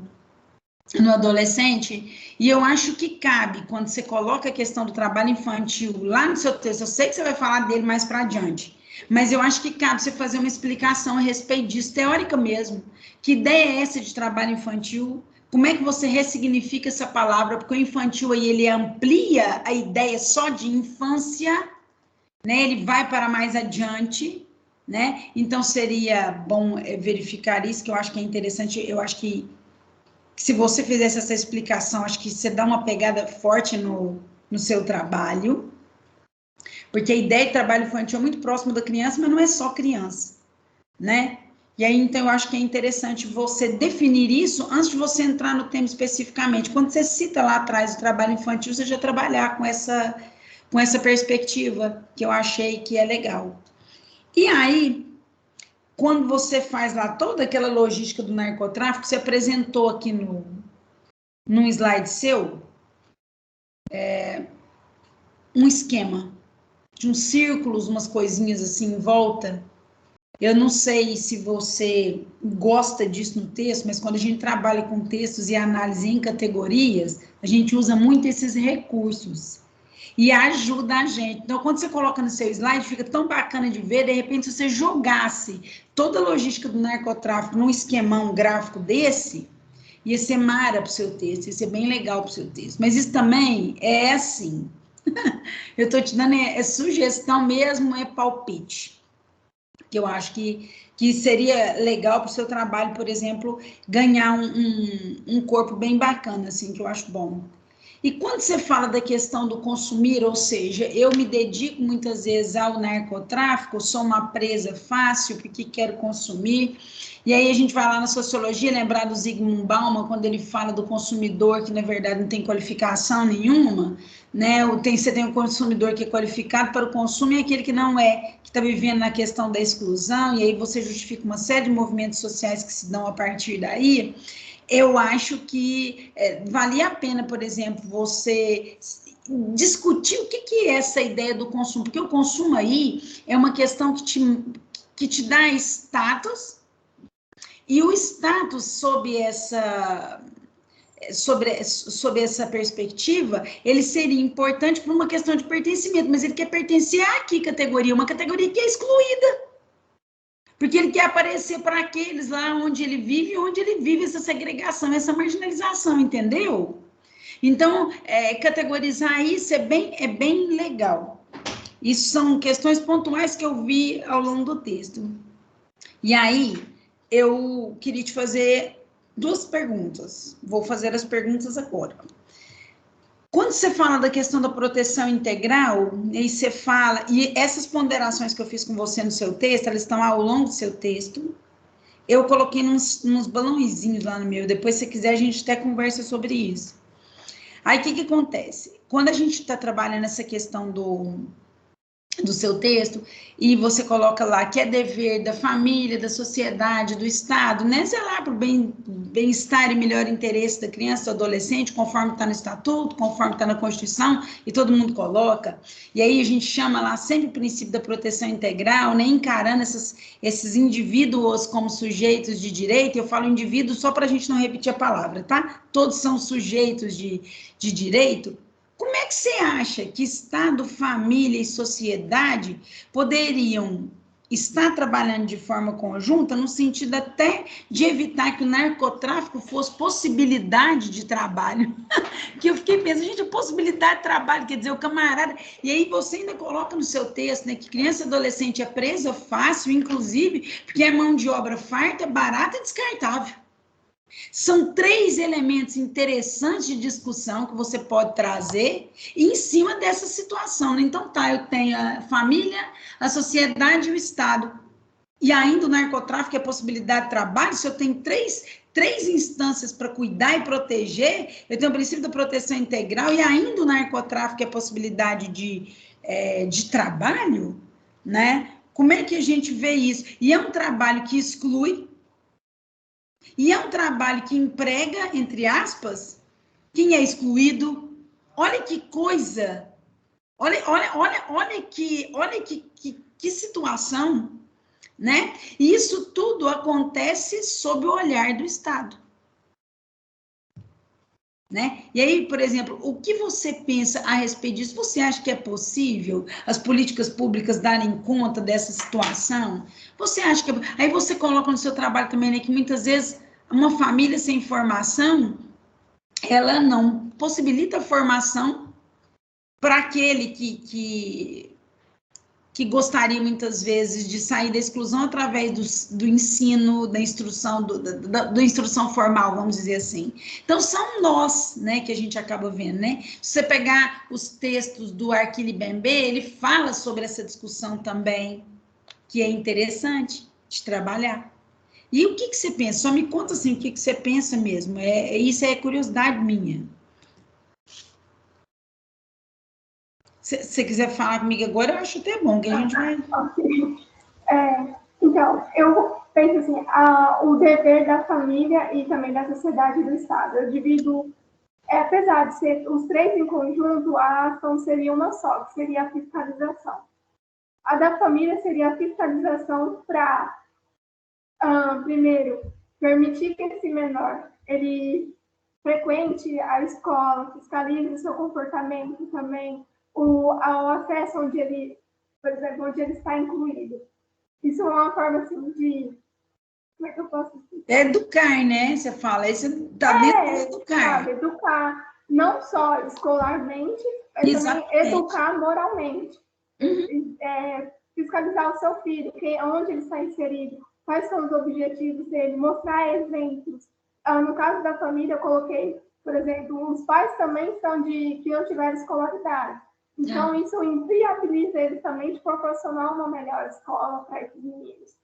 adolescente, e eu acho que cabe, quando você coloca a questão do trabalho infantil lá no seu texto, eu sei que você vai falar dele mais para adiante, mas eu acho que cabe você fazer uma explicação a respeito disso, teórica mesmo. Que ideia é essa de trabalho infantil? Como é que você ressignifica essa palavra? Porque o infantil aí, ele amplia a ideia só de infância, né? Ele vai para mais adiante, né? Então, seria bom verificar isso, que eu acho que é interessante. Eu acho que se você fizesse essa explicação, acho que você dá uma pegada forte no seu trabalho, porque a ideia de trabalho infantil é muito próximo da criança, mas não é só criança, né? E aí, então, eu acho que é interessante você definir isso antes de você entrar no tema especificamente. Quando você cita lá atrás o trabalho infantil, você já trabalhar com essa perspectiva, que eu achei que é legal. E aí, quando você faz lá toda aquela logística do narcotráfico, você apresentou aqui num slide seu, um esquema de uns círculos, umas coisinhas assim em volta. Eu não sei se você gosta disso no texto, mas quando a gente trabalha com textos e análise em categorias, a gente usa muito esses recursos e ajuda a gente. Então, quando você coloca no seu slide, fica tão bacana de ver, de repente, se você jogasse toda a logística do narcotráfico num esquemão gráfico desse, ia ser mara para o seu texto, ia ser bem legal para o seu texto. Mas isso também é assim. Eu estou te dando sugestão mesmo, é palpite. Que eu acho que seria legal para o seu trabalho, por exemplo, ganhar um corpo bem bacana, assim, que eu acho bom. E quando você fala da questão do consumir, ou seja, eu me dedico muitas vezes ao narcotráfico, sou uma presa fácil porque quero consumir, e aí a gente vai lá na sociologia, lembrar do Zygmunt Bauman, quando ele fala do consumidor que, na verdade, não tem qualificação nenhuma, né? Você tem um consumidor que é qualificado para o consumo e aquele que não é, que está vivendo na questão da exclusão, e aí você justifica uma série de movimentos sociais que se dão a partir daí. Eu acho que valia a pena, por exemplo, você discutir o que é essa ideia do consumo, porque o consumo aí é uma questão que te dá status, e o status sob essa perspectiva, ele seria importante por uma questão de pertencimento, mas ele quer pertencer a que categoria? Uma categoria que é excluída. Porque ele quer aparecer para aqueles lá onde ele vive essa segregação, essa marginalização, entendeu? Então, categorizar isso é bem legal. Isso são questões pontuais que eu vi ao longo do texto. E aí, eu queria te fazer 2 perguntas. Vou fazer as perguntas agora. Quando você fala da questão da proteção integral, aí você fala, e essas ponderações que eu fiz com você no seu texto, elas estão ao longo do seu texto. Eu coloquei nos balãozinhos lá no meu, depois se quiser a gente até conversa sobre isso. Aí o que acontece? Quando a gente está trabalhando essa questão do seu texto, e você coloca lá que é dever da família, da sociedade, do Estado, né, sei lá, para o bem-estar e melhor interesse da criança, do adolescente, conforme está no Estatuto, conforme está na Constituição, e todo mundo coloca, e aí a gente chama lá sempre o princípio da proteção integral, né, encarando esses indivíduos como sujeitos de direito. Eu falo indivíduo só para a gente não repetir a palavra, tá? Todos são sujeitos de direito. Como é que você acha que Estado, família e sociedade poderiam estar trabalhando de forma conjunta, no sentido até de evitar que o narcotráfico fosse possibilidade de trabalho? Que eu fiquei pensando, gente, a possibilidade de trabalho, quer dizer, o camarada... E aí você ainda coloca no seu texto, né, que criança e adolescente é presa fácil, inclusive, porque é mão de obra farta, barata e descartável. São 3 elementos interessantes de discussão que você pode trazer em cima dessa situação. Então, tá, eu tenho a família, a sociedade e o Estado. E ainda o narcotráfico é a possibilidade de trabalho. Se eu tenho três instâncias para cuidar e proteger, eu tenho o princípio da proteção integral e ainda o narcotráfico é a possibilidade de trabalho, né? Como é que a gente vê isso? E é um trabalho que exclui, e é um trabalho que emprega, entre aspas, quem é excluído. Olha que coisa! Olha que situação, né? E isso tudo acontece sob o olhar do Estado, né? E aí, por exemplo, o que você pensa a respeito disso? Você acha que é possível as políticas públicas darem conta dessa situação? Você acha que... Aí você coloca no seu trabalho também, né, que muitas vezes uma família sem formação, ela não possibilita a formação para aquele que gostaria muitas vezes de sair da exclusão através do ensino, da instrução, da instrução formal, vamos dizer assim. Então, são nós, né, que a gente acaba vendo, né? Se você pegar os textos do Achille Mbembe, ele fala sobre essa discussão também, que é interessante de trabalhar. E o que você pensa? Só me conta assim, o que você pensa mesmo. Isso é curiosidade minha. Se você quiser falar comigo agora, eu acho até bom, que a gente vai... Ok. Então, eu penso assim, o dever da família e também da sociedade e do Estado. Eu divido, apesar de ser os 3 em conjunto, a ação seria uma só, que seria a fiscalização. A da família seria a fiscalização para, primeiro, permitir que esse menor ele frequente a escola, fiscalize o seu comportamento também, o acesso onde ele, por exemplo, onde ele está incluído. Isso é uma forma assim de... Como é que eu posso dizer? Educar, né? Você fala, isso está dentro de educar. Sabe, educar não só escolarmente, mas também educar moralmente. Uhum. Fiscalizar o seu filho, onde ele está inserido, quais são os objetivos dele, mostrar exemplos. No caso da família, eu coloquei, por exemplo, os pais também são que não tiveram escolaridade. Então, isso inviabiliza eles também de proporcionar uma melhor escola para esses meninos.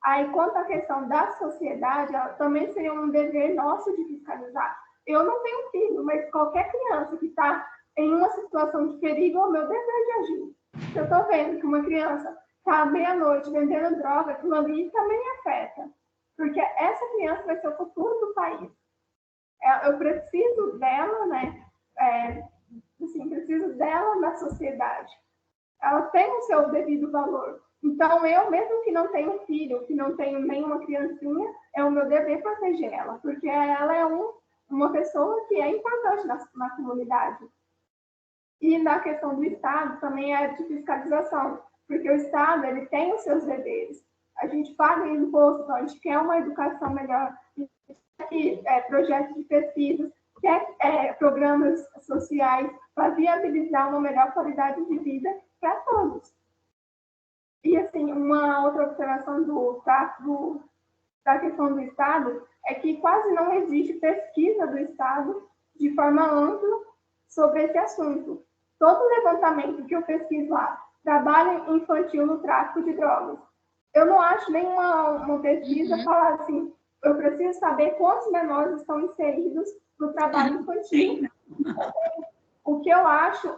Aí, quanto à questão da sociedade, também seria um dever nosso de fiscalizar. Eu não tenho filho, mas qualquer criança que está em uma situação de perigo, é o meu dever de agir. Se eu estou vendo que uma criança está à meia-noite vendendo droga, aquilo ali também afeta. Porque essa criança vai ser o futuro do país. Eu preciso dela, né? Assim, preciso dela na sociedade. Ela tem o seu devido valor. Então, eu, mesmo que não tenho filho, que não tenho nenhuma criancinha, é o meu dever proteger ela, porque ela é uma pessoa que é importante na comunidade. E na questão do Estado, também é de fiscalização, porque o Estado ele tem os seus deveres. A gente paga imposto, a gente quer uma educação melhor, projetos de pesquisa, quer programas sociais para viabilizar uma melhor qualidade de vida para todos. E, assim, uma outra observação da questão do Estado é que quase não existe pesquisa do Estado de forma ampla sobre esse assunto. Todo levantamento que eu pesquiso lá, trabalho infantil no tráfico de drogas, eu não acho nenhuma pesquisa falar assim, eu preciso saber quantos menores estão inseridos no trabalho infantil. O que eu acho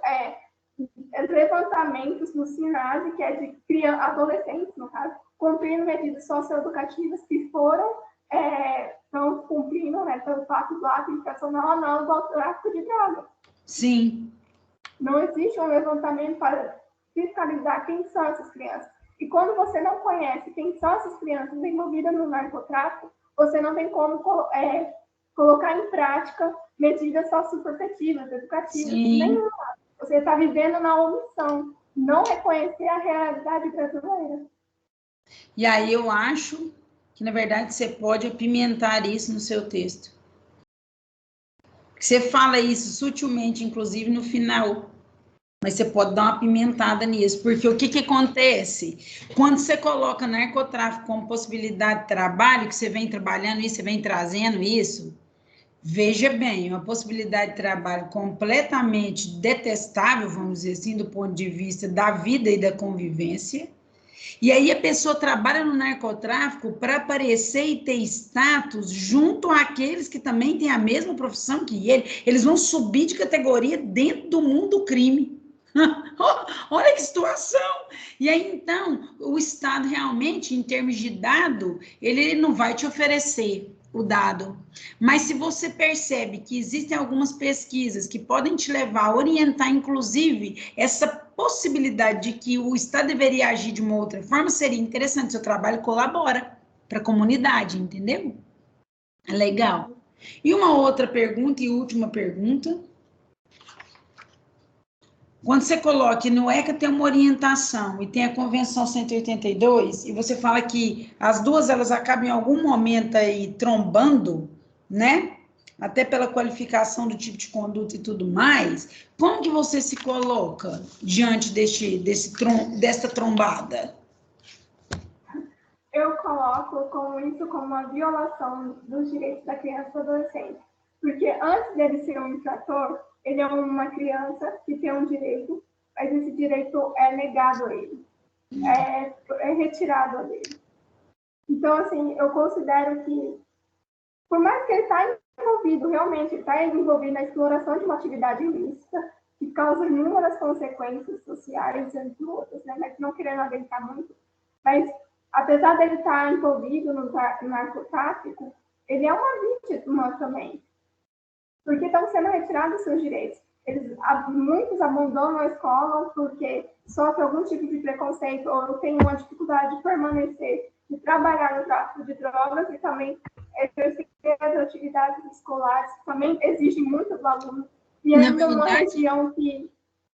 levantamentos no SINASE, que é de adolescentes, no caso, cumprindo medidas socioeducativas que estão cumprindo, né, pelo fato do ato infracional análogo ao tráfico de drogas. Sim. Não existe um levantamento para fiscalizar quem são essas crianças. E quando você não conhece quem são essas crianças envolvidas no narcotráfico, você não tem como colocar em prática medidas socioprotetivas, educativas, nenhuma. Você está vivendo na omissão, não reconhecer a realidade brasileira. E aí eu acho que, na verdade, você pode apimentar isso no seu texto. Você fala isso sutilmente, inclusive, no final. Mas você pode dar uma pimentada nisso, porque o que que acontece? Quando você coloca narcotráfico como possibilidade de trabalho, que você vem trabalhando isso, você vem trazendo isso, veja bem, uma possibilidade de trabalho completamente detestável, vamos dizer assim, do ponto de vista da vida e da convivência. E aí a pessoa trabalha no narcotráfico para aparecer e ter status junto àqueles que também têm a mesma profissão que ele. Eles vão subir de categoria dentro do mundo do crime. Olha que situação! E aí, então, o Estado realmente, em termos de dado, ele não vai te oferecer o dado. Mas se você percebe que existem algumas pesquisas que podem te levar a orientar, inclusive, essa possibilidade de que o Estado deveria agir de uma outra forma, seria interessante. Seu trabalho colabora para a comunidade, entendeu? É legal. E uma outra pergunta, e última pergunta. Quando você coloca no ECA tem uma orientação e tem a Convenção 182, e você fala que as duas elas acabam em algum momento aí trombando, né? Até pela qualificação do tipo de conduta e tudo mais, como que você se coloca diante dessa trombada? Eu coloco isso como uma violação dos direitos da criança e do adolescente. Porque antes dele ser um infrator, ele é uma criança que tem um direito, mas esse direito é negado a ele, é retirado dele. Então, assim, eu considero que, por mais que ele está envolvido, realmente está envolvido na exploração de uma atividade ilícita, que causa inúmeras consequências sociais, entre outras, né? Mas não querendo adentrar muito, mas apesar dele estar envolvido no narcotráfico, ele é uma vítima também, porque estão sendo retirados seus direitos. Muitos abandonam a escola porque sofrem algum tipo de preconceito ou têm uma dificuldade de permanecer, de trabalhar no tráfico de drogas e também exercer as atividades escolares, que também exigem muito do aluno. E ainda uma região que...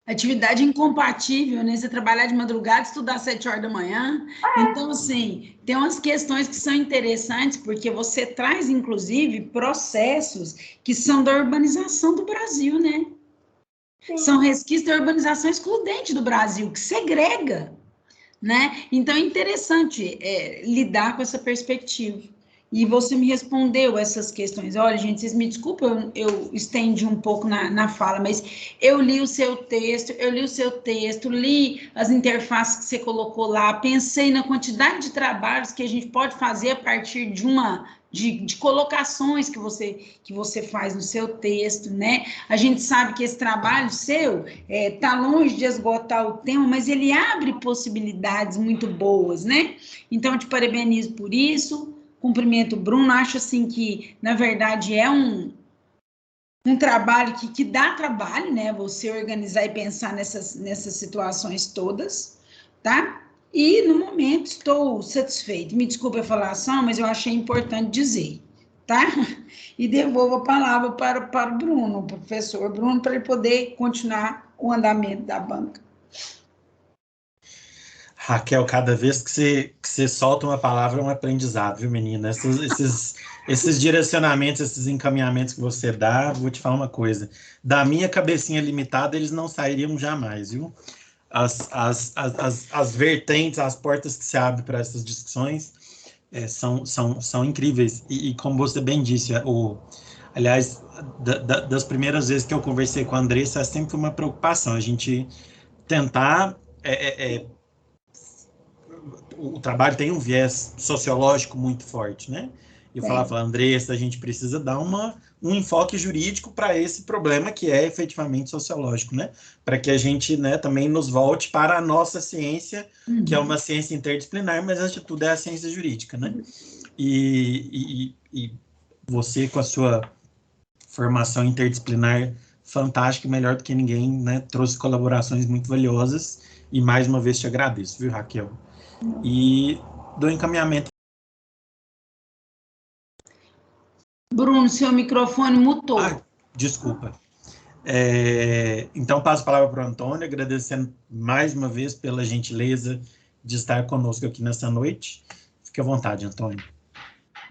Atividade incompatível, né? Você trabalhar de madrugada, estudar às 7 horas da manhã. Então, assim, tem umas questões que são interessantes, porque você traz, inclusive, processos que são da urbanização do Brasil, né? Sim. São resquícios da urbanização excludente do Brasil, que segrega, né? Então, é interessante lidar com essa perspectiva. E você me respondeu essas questões. Olha, gente, vocês me desculpem, eu estendi um pouco na fala, mas eu li o seu texto, li as interfaces que você colocou lá, pensei na quantidade de trabalhos que a gente pode fazer a partir de colocações que você faz no seu texto, né? A gente sabe que esse trabalho seu está longe de esgotar o tema, mas ele abre possibilidades muito boas, né? Então, eu te parabenizo por isso. Cumprimento o Bruno, acho assim que, na verdade, é um trabalho que dá trabalho, né? Você organizar e pensar nessas situações todas, tá? E, no momento, estou satisfeito. Me desculpe a falação, mas eu achei importante dizer, tá? E devolvo a palavra para o Bruno, o professor Bruno, para ele poder continuar o andamento da banca. Raquel, cada vez que você solta uma palavra é um aprendizado, viu, menina? Esses direcionamentos, esses encaminhamentos que você dá, vou te falar uma coisa. Da minha cabecinha limitada, eles não sairiam jamais, viu? As vertentes, as portas que se abrem para essas discussões são incríveis. E como você bem disse, aliás, das primeiras vezes que eu conversei com a Andressa, sempre foi uma preocupação, a gente tentar... o trabalho tem um viés sociológico muito forte, né? Eu falava, Andressa, a gente precisa dar um enfoque jurídico para esse problema que é efetivamente sociológico, né? Para que a gente, né, também nos volte para a nossa ciência, que é uma ciência interdisciplinar, mas antes de tudo é a ciência jurídica, né? E você, com a sua formação interdisciplinar fantástica, melhor do que ninguém, né? Trouxe colaborações muito valiosas e mais uma vez te agradeço, viu, Raquel? E do encaminhamento. Bruno, seu microfone mutou. Desculpa. Então, passo a palavra para o Antônio, agradecendo mais uma vez pela gentileza de estar conosco aqui nessa noite. Fique à vontade, Antônio.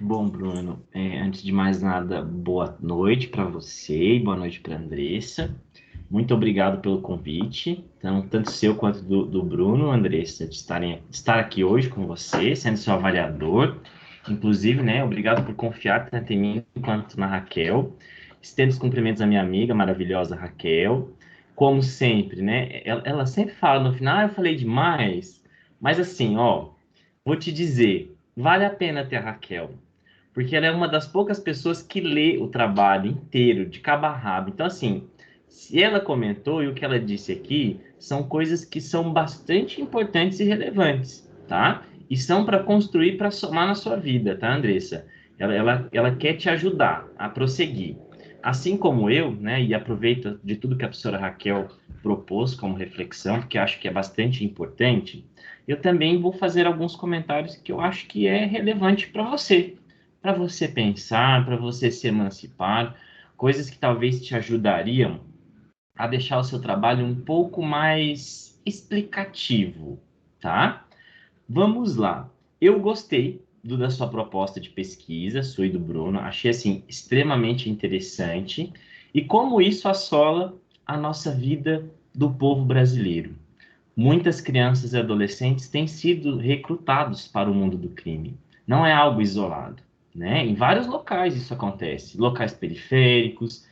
Bom, Bruno, antes de mais nada, boa noite para você e boa noite para a Andressa. Muito obrigado pelo convite, então, tanto seu quanto do Bruno, Andressa, de estar aqui hoje com você, sendo seu avaliador. Inclusive, né, obrigado por confiar tanto em mim quanto na Raquel. Estendo os cumprimentos à minha amiga maravilhosa Raquel. Como sempre, né, ela sempre fala no final, eu falei demais, mas assim, ó, vou te dizer, vale a pena ter a Raquel, porque ela é uma das poucas pessoas que lê o trabalho inteiro, de cabo a rabo. Então, assim, se ela comentou e o que ela disse aqui, são coisas que são bastante importantes e relevantes, tá? E são para construir, para somar na sua vida, tá, Andressa? Ela quer te ajudar a prosseguir. Assim como eu, né, e aproveito de tudo que a professora Raquel propôs como reflexão, porque acho que é bastante importante, eu também vou fazer alguns comentários que eu acho que é relevante para você pensar, para você se emancipar, coisas que talvez te ajudariam a deixar o seu trabalho um pouco mais explicativo, tá? Vamos lá. Eu gostei da sua proposta de pesquisa, sua e do Bruno, achei assim extremamente interessante e como isso assola a nossa vida do povo brasileiro. Muitas crianças e adolescentes têm sido recrutados para o mundo do crime. Não é algo isolado, né? Em vários locais isso acontece, locais periféricos.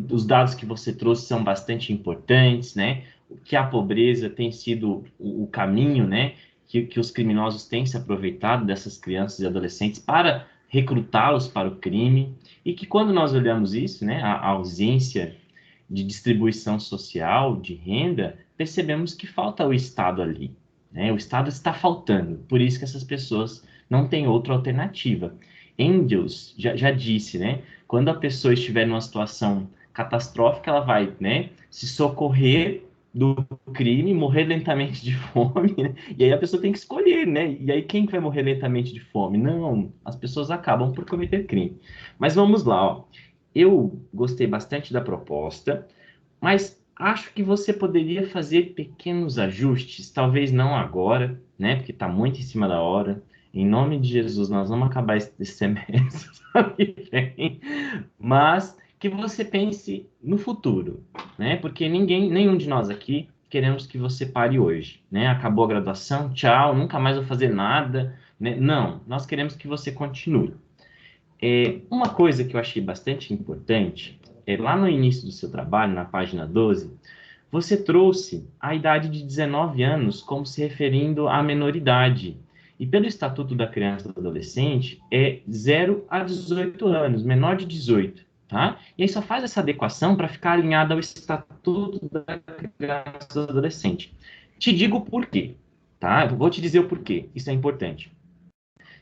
Os dados que você trouxe são bastante importantes, né? Que a pobreza tem sido o caminho, né? Que os criminosos têm se aproveitado dessas crianças e adolescentes para recrutá-los para o crime, e que quando nós olhamos isso, né? A ausência de distribuição social, de renda, percebemos que falta o Estado ali, né? O Estado está faltando, por isso que essas pessoas não têm outra alternativa. Engels já disse, né? Quando a pessoa estiver numa situação catastrófica, ela vai, né, se socorrer do crime, morrer lentamente de fome, né? E aí a pessoa tem que escolher, né? E aí quem que vai morrer lentamente de fome? Não, as pessoas acabam por cometer crime. Mas vamos lá, ó. Eu gostei bastante da proposta, mas acho que você poderia fazer pequenos ajustes, talvez não agora, né? Porque está muito em cima da hora. Em nome de Jesus, nós vamos acabar esse semestre, sabe que vem, mas que você pense no futuro, né? Porque nenhum de nós aqui queremos que você pare hoje, né? Acabou a graduação, tchau, nunca mais vou fazer nada, né? Não, nós queremos que você continue. Uma coisa que eu achei bastante importante lá no início do seu trabalho, na página 12, você trouxe a idade de 19 anos como se referindo à menoridade. E pelo Estatuto da Criança e do Adolescente, é 0 a 18 anos, menor de 18, tá? E aí só faz essa adequação para ficar alinhada ao Estatuto da Criança e do Adolescente. Te digo por quê, tá? Eu vou te dizer o porquê, isso é importante.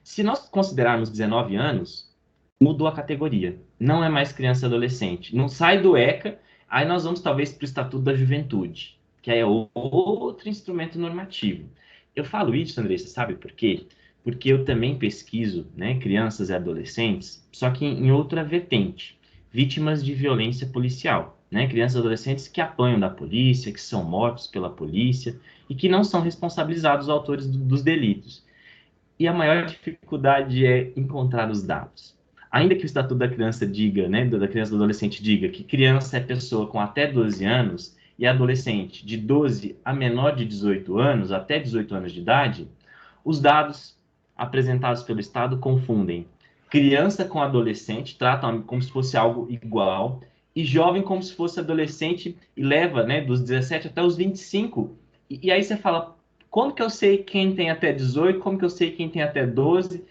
Se nós considerarmos 19 anos, mudou a categoria. Não é mais criança e adolescente. Não sai do ECA, aí nós vamos talvez para o Estatuto da Juventude, que é outro instrumento normativo. Eu falo isso, Andressa, sabe por quê? Porque eu também pesquiso, né, crianças e adolescentes, só que em outra vertente, vítimas de violência policial, né, crianças e adolescentes que apanham da polícia, que são mortos pela polícia e que não são responsabilizados os autores dos delitos. E a maior dificuldade é encontrar os dados. Ainda que o Estatuto da Criança diga, né, da criança e do adolescente diga que criança é pessoa com até 12 anos e adolescente de 12 a menor de 18 anos, até 18 anos de idade, os dados apresentados pelo Estado confundem criança com adolescente, tratam como se fosse algo igual, e jovem como se fosse adolescente e leva, né, dos 17 até os 25. E aí você fala, como que eu sei quem tem até 18, como que eu sei quem tem até 12?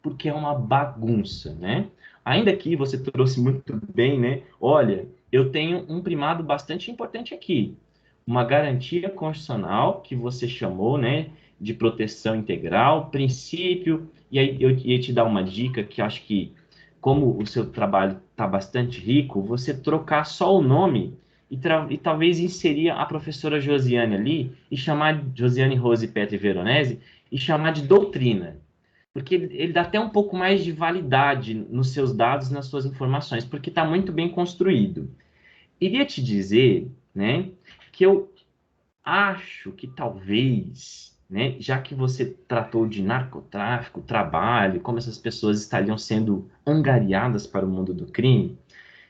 Porque é uma bagunça, né? Ainda que você trouxe muito bem, né? Olha, eu tenho um primado bastante importante aqui. Uma garantia constitucional que você chamou, né, de proteção integral, princípio, e aí eu ia te dar uma dica que acho que, como o seu trabalho está bastante rico, você trocar só o nome e talvez inserir a professora Josiane ali e chamar Josiane Rose Petri Veronese e chamar de doutrina, porque ele dá até um pouco mais de validade nos seus dados, nas suas informações, porque está muito bem construído. Iria te dizer, né, que eu acho que talvez né, já que você tratou de narcotráfico, trabalho, como essas pessoas estariam sendo angariadas para o mundo do crime,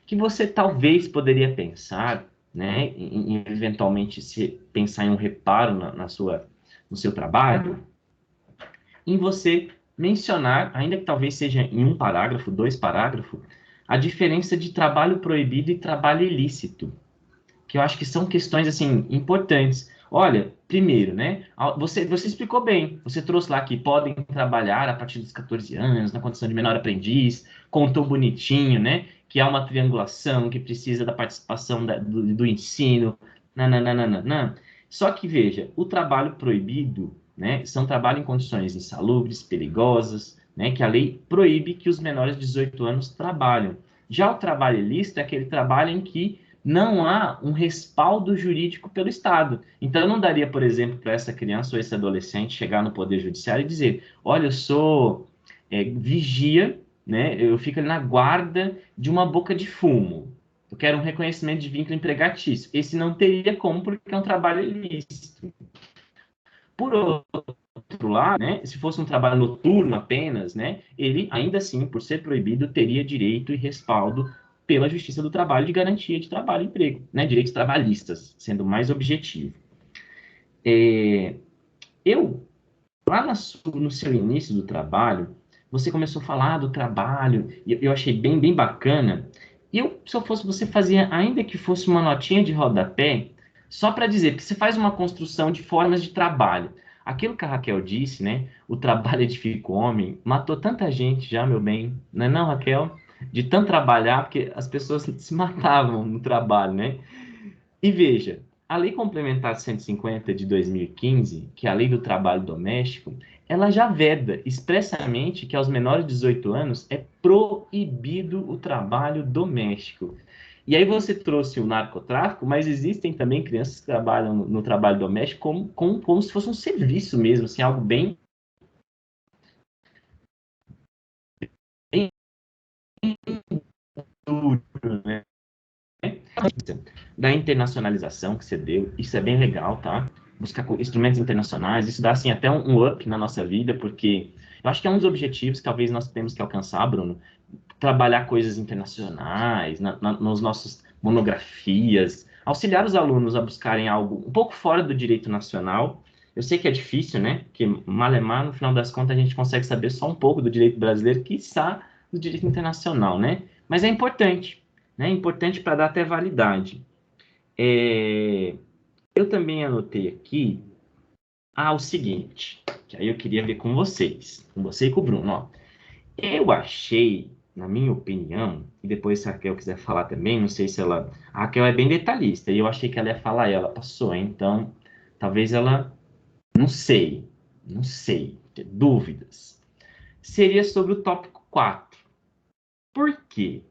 que você talvez poderia pensar, né, em eventualmente se pensar em um reparo no seu trabalho, em você mencionar, ainda que talvez seja em um parágrafo, 2 parágrafos, a diferença de trabalho proibido e trabalho ilícito, que eu acho que são questões assim importantes. Olha, primeiro, né? Você explicou bem. Você trouxe lá que podem trabalhar a partir dos 14 anos, na condição de menor aprendiz, contou bonitinho, né? Que há uma triangulação, que precisa da participação do ensino. Nananana. Só que veja, o trabalho proibido, né? São trabalho em condições insalubres, perigosas, né? Que a lei proíbe que os menores de 18 anos trabalhem. Já o trabalho ilícito é aquele trabalho em que não há um respaldo jurídico pelo Estado. Então, não daria, por exemplo, para essa criança ou esse adolescente chegar no Poder Judiciário e dizer: olha, eu sou vigia, né? Eu fico ali na guarda de uma boca de fumo. Eu quero um reconhecimento de vínculo empregatício. Esse não teria como, porque é um trabalho ilícito. Por outro lado, né, se fosse um trabalho noturno apenas, né, ele, ainda assim, por ser proibido, teria direito e respaldo pela Justiça do Trabalho de garantia de trabalho e emprego, né, direitos trabalhistas, sendo mais objetivo. Eu, lá no seu início do trabalho, você começou a falar do trabalho, e eu achei bem, bem bacana. E eu, se eu fosse você, fazia, ainda que fosse uma notinha de rodapé, só para dizer, porque você faz uma construção de formas de trabalho. Aquilo que a Raquel disse, né? O trabalho edifica o homem, matou tanta gente já, meu bem. Não é não, Raquel? De tanto trabalhar, porque as pessoas se matavam no trabalho, né? E veja, a Lei Complementar 150 de 2015, que é a Lei do Trabalho Doméstico, ela já veda expressamente que aos menores de 18 anos é proibido o trabalho doméstico. E aí você trouxe o narcotráfico, mas existem também crianças que trabalham no trabalho doméstico como se fosse um serviço mesmo, assim, algo bem, bem duro, né? Da internacionalização que você deu, isso é bem legal, tá? Buscar instrumentos internacionais, isso dá assim até um up na nossa vida, porque eu acho que é um dos objetivos que talvez nós temos que alcançar, Bruno, trabalhar coisas internacionais, nos nossos monografias, auxiliar os alunos a buscarem algo um pouco fora do direito nacional. Eu sei que é difícil, né? Porque malemar, no final das contas, a gente consegue saber só um pouco do direito brasileiro, quiçá do direito internacional, né? Mas é importante, né? É importante para dar até validade. Eu também anotei aqui o seguinte, que aí eu queria ver com vocês, com você e com o Bruno, ó. Eu achei, na minha opinião, e depois se a Raquel quiser falar também, não sei se ela... A Raquel é bem detalhista, e eu achei que ela ia falar, ela passou, hein? Então, talvez ela... não sei, ter dúvidas. Seria sobre o tópico 4. Por quê?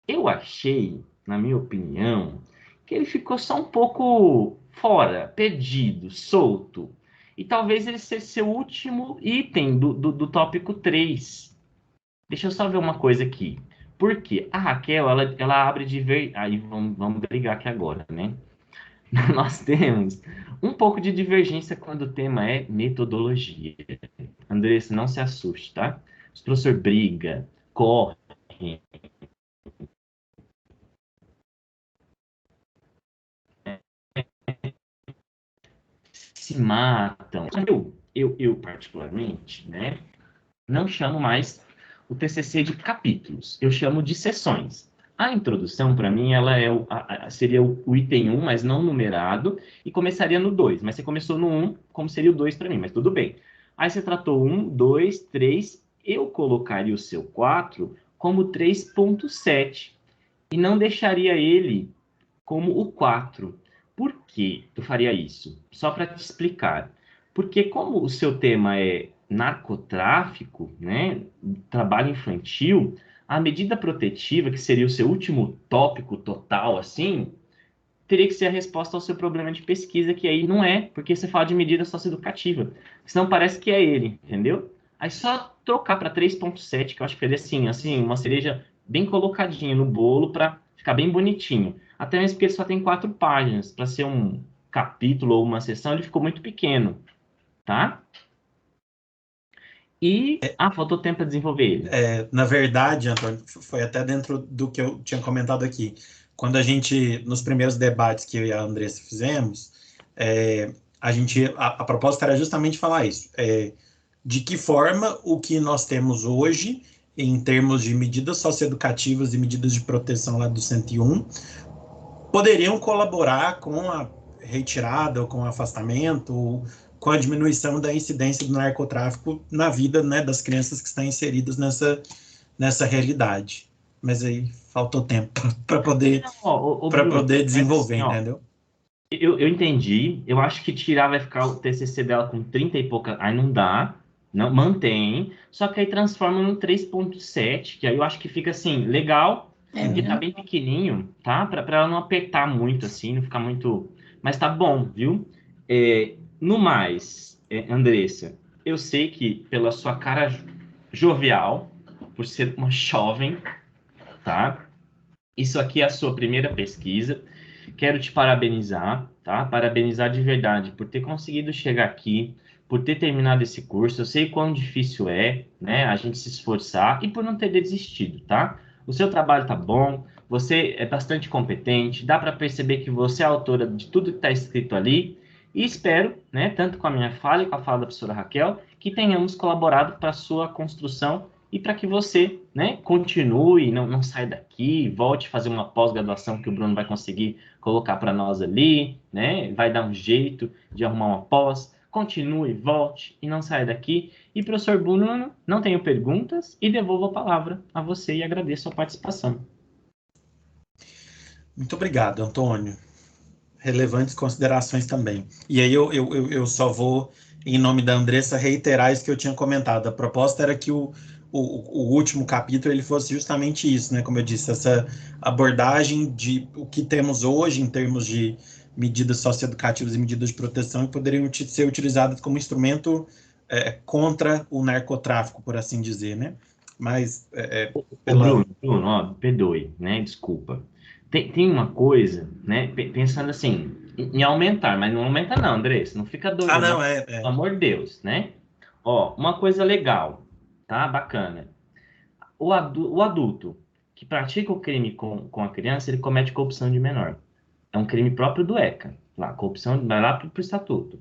Eu achei, na minha opinião, que ele ficou só um pouco fora, perdido, solto. E talvez ele seja o último item do tópico 3. Deixa eu só ver uma coisa aqui. Por quê? A Raquel, ela abre de ver... Aí vamos brigar aqui agora, né? Nós temos um pouco de divergência quando o tema é metodologia. Andressa, não se assuste, tá? O professor briga, corre, se matam. Eu particularmente, né? Não chamo mais o TCC de capítulos, eu chamo de sessões. A introdução, para mim, ela seria o item 1, mas não numerado, e começaria no 2. Mas você começou no 1, como seria o 2 para mim, mas tudo bem. Aí você tratou 1, 2, 3, eu colocaria o seu 4 como 3.7, e não deixaria ele como o 4. Por que tu faria isso? Só para te explicar. Porque como o seu tema é narcotráfico, né, trabalho infantil, a medida protetiva, que seria o seu último tópico total, assim, teria que ser a resposta ao seu problema de pesquisa, que aí não é, porque você fala de medida socioeducativa. Senão parece que é ele, entendeu? Aí só trocar para 3.7, que eu acho que seria assim, uma cereja bem colocadinha no bolo para ficar bem bonitinho. Até mesmo porque ele só tem 4 páginas. Para ser um capítulo ou uma sessão, ele ficou muito pequeno. tá? E, faltou tempo para desenvolver ele. Na verdade, Antônio, foi até dentro do que eu tinha comentado aqui. Quando a gente, nos primeiros debates que eu e a Andressa fizemos, a proposta era justamente falar isso. De que forma o que nós temos hoje, em termos de medidas socioeducativas e medidas de proteção lá do 101, poderiam colaborar com a retirada, ou com o afastamento, ou com a diminuição da incidência do narcotráfico na vida, né, das crianças que estão inseridas nessa realidade. Mas aí faltou tempo para poder, Bruno, desenvolver, assim, entendeu? Eu entendi. Eu acho que tirar vai ficar o TCC dela com 30 e pouca. Aí não dá. Não, mantém. Só que aí transforma no 3.7, que aí eu acho que fica assim, legal, porque tá bem pequenininho, tá? Pra ela não apertar muito, assim, não ficar muito. Mas tá bom, viu? No mais, Andressa, eu sei que pela sua cara jovial, por ser uma jovem, tá? Isso aqui é a sua primeira pesquisa. Quero te parabenizar, tá? Parabenizar de verdade por ter conseguido chegar aqui, por ter terminado esse curso. Eu sei quão difícil é, né? A gente se esforçar e por não ter desistido, tá? O seu trabalho tá bom, você é bastante competente, dá para perceber que você é a autora de tudo que está escrito ali. E espero, né, tanto com a minha fala e com a fala da professora Raquel, que tenhamos colaborado para a sua construção e para que você, né, continue, não saia daqui, volte a fazer uma pós-graduação que o Bruno vai conseguir colocar para nós ali, né, vai dar um jeito de arrumar uma pós, continue, volte e não saia daqui. E, professor Bruno, não tenho perguntas e devolvo a palavra a você e agradeço a participação. Muito obrigado, Antônio. Relevantes considerações também. E aí eu só vou, em nome da Andressa, reiterar isso que eu tinha comentado. A proposta era que o último capítulo ele fosse justamente isso, né? Como eu disse, essa abordagem de o que temos hoje em termos de medidas socioeducativas e medidas de proteção que poderiam ser utilizadas como instrumento contra o narcotráfico, por assim dizer, né? Mas Ô Bruno, ó, perdoe, né? Desculpa. Tem uma coisa, né? Pensando assim, em aumentar, mas não aumenta não, Andressa, não fica doido não, não, pelo amor de Deus, né? Ó, uma coisa legal, tá? Bacana. O adulto que pratica o crime com a criança, ele comete corrupção de menor. É um crime próprio do ECA. Lá, corrupção, vai lá pro estatuto.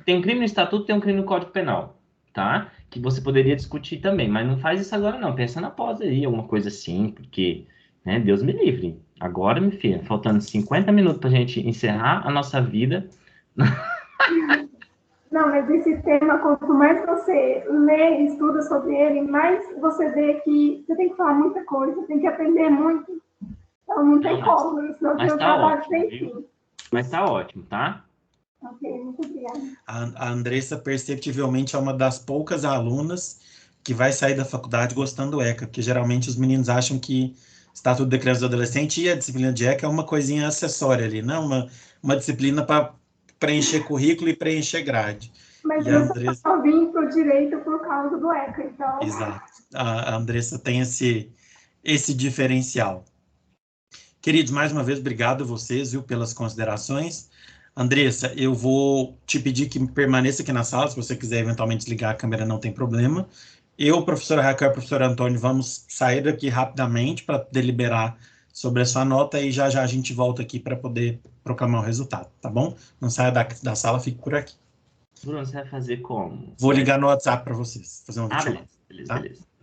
Tem um crime no estatuto, tem um crime no Código Penal, tá? Que você poderia discutir também, mas não faz isso agora não. Pensa na pós aí, alguma coisa assim, porque, né, Deus me livre. Agora, minha filha, faltando 50 minutos pra gente encerrar a nossa vida. Não, mas esse tema, quanto mais você lê e estuda sobre ele, mais você vê que você tem que falar muita coisa, tem que aprender muito. Então, não tem como, senão tem um tá trabalho ótimo, sem viu? fim. Mas tá ótimo, tá? Ok, muito obrigada. A Andressa perceptivelmente é uma das poucas alunas que vai sair da faculdade gostando do ECA, porque geralmente os meninos acham que Estatuto da Criança e do Adolescente e a disciplina de ECA é uma coisinha acessória ali, não uma disciplina para preencher currículo e preencher grade. Mas E a eu Andressa, só vim para o direito por causa do ECA, então... exato, a Andressa tem esse diferencial. Queridos, mais uma vez, obrigado a vocês, viu, pelas considerações. Andressa, eu vou te pedir que permaneça aqui na sala, se você quiser eventualmente desligar a câmera, não tem problema. Eu, professora Raquel e professor Antônio, vamos sair daqui rapidamente para deliberar sobre a sua nota e já já a gente volta aqui para poder proclamar o resultado, tá bom? Não saia da sala, fique por aqui. Bruno, você vai fazer como? Vou ligar no WhatsApp para vocês, fazer um vídeo, Beleza, beleza, tá? beleza.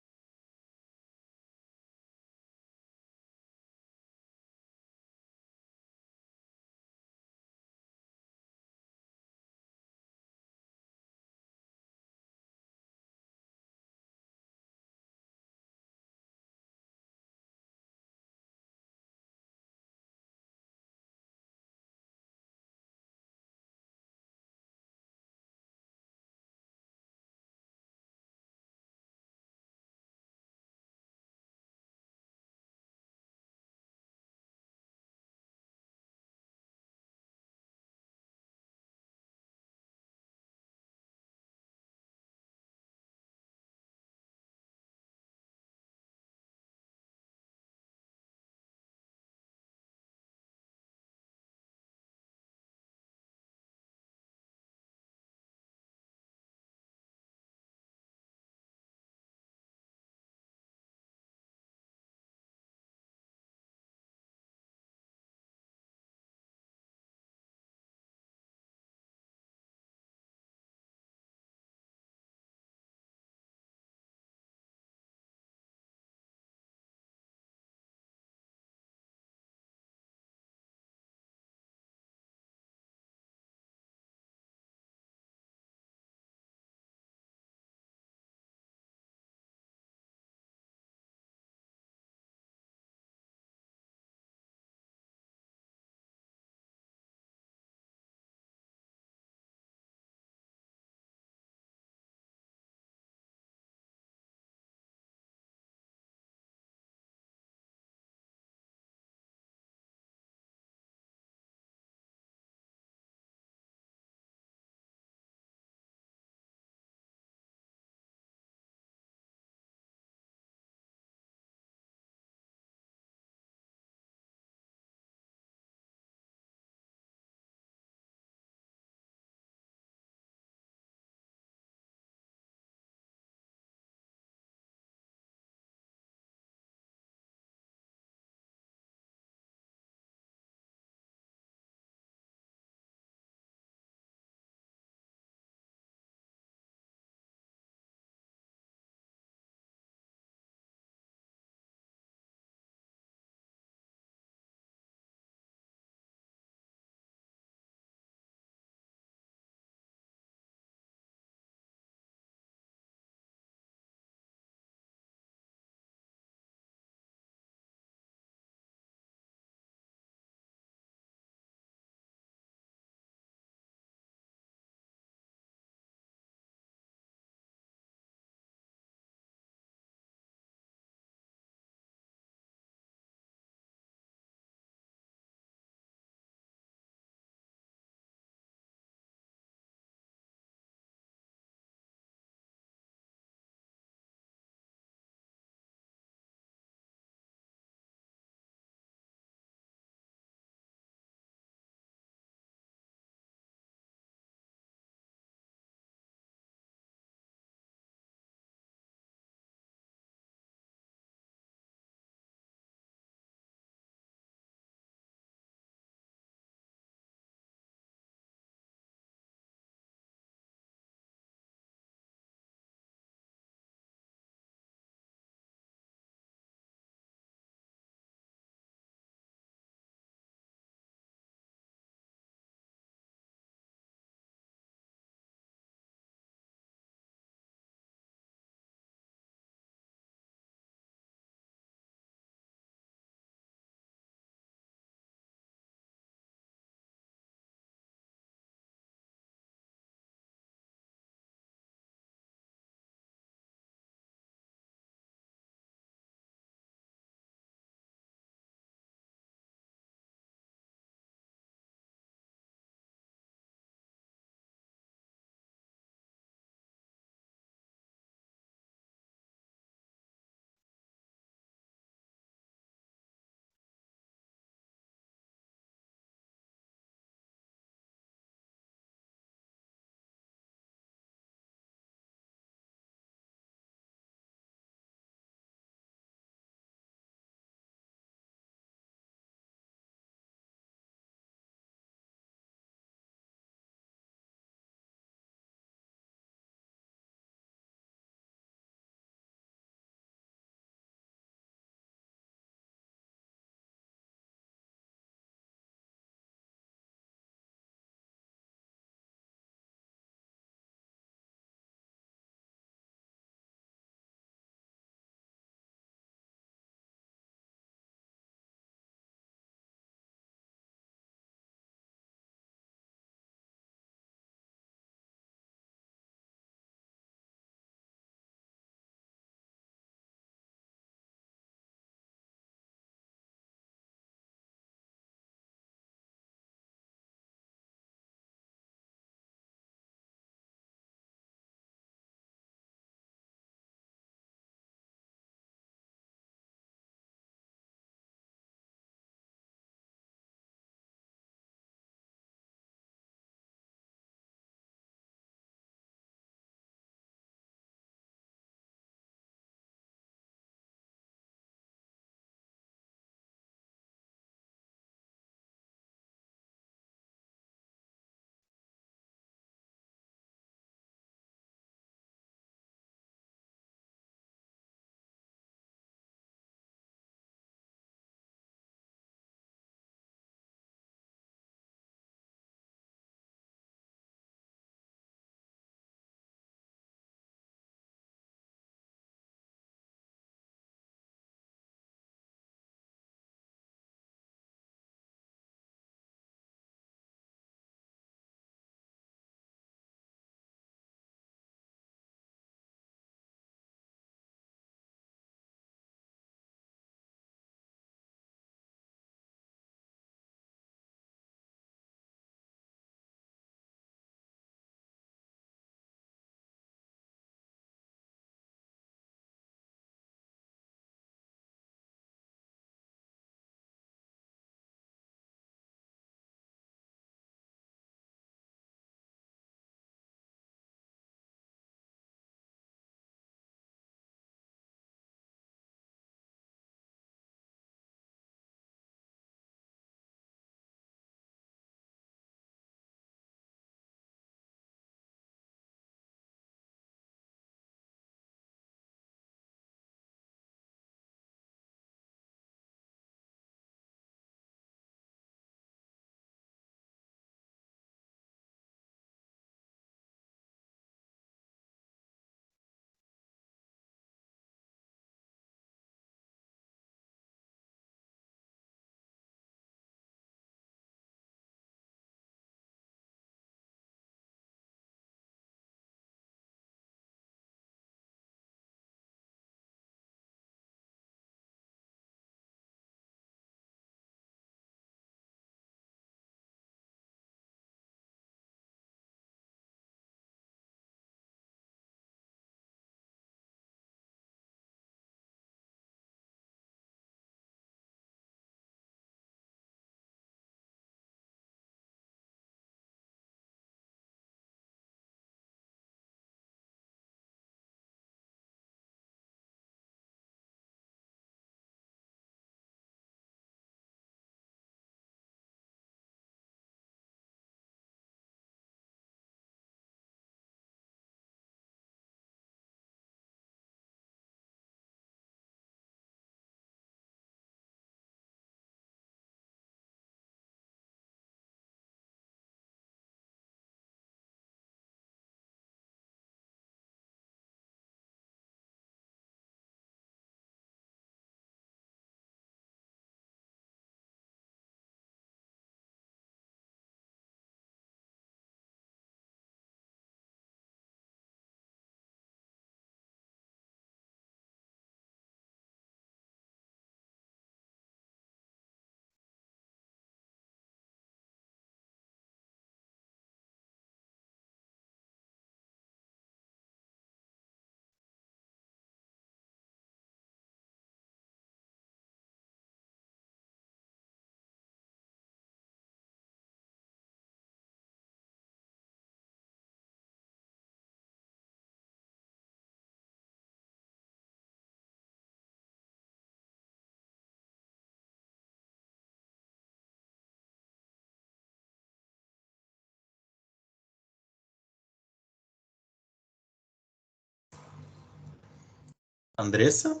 Andressa?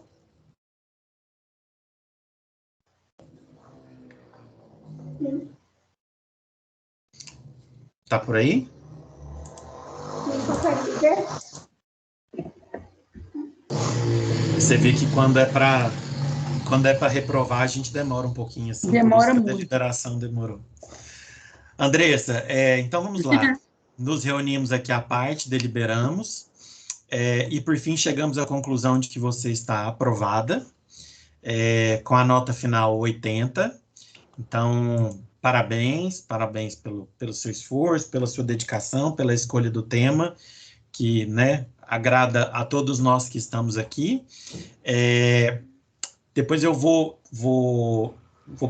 Sim. Tá por aí? Sim, consegue ver? Você vê que quando é para reprovar, a gente demora um pouquinho assim, Demora por isso que a muito. deliberação demorou. Andressa, então vamos lá. Nos reunimos aqui à parte, deliberamos, e por fim chegamos à conclusão de que você está aprovada, com a nota final 80. Então, parabéns pelo seu esforço, pela sua dedicação, pela escolha do tema, que, né, agrada a todos nós que estamos aqui. Depois eu vou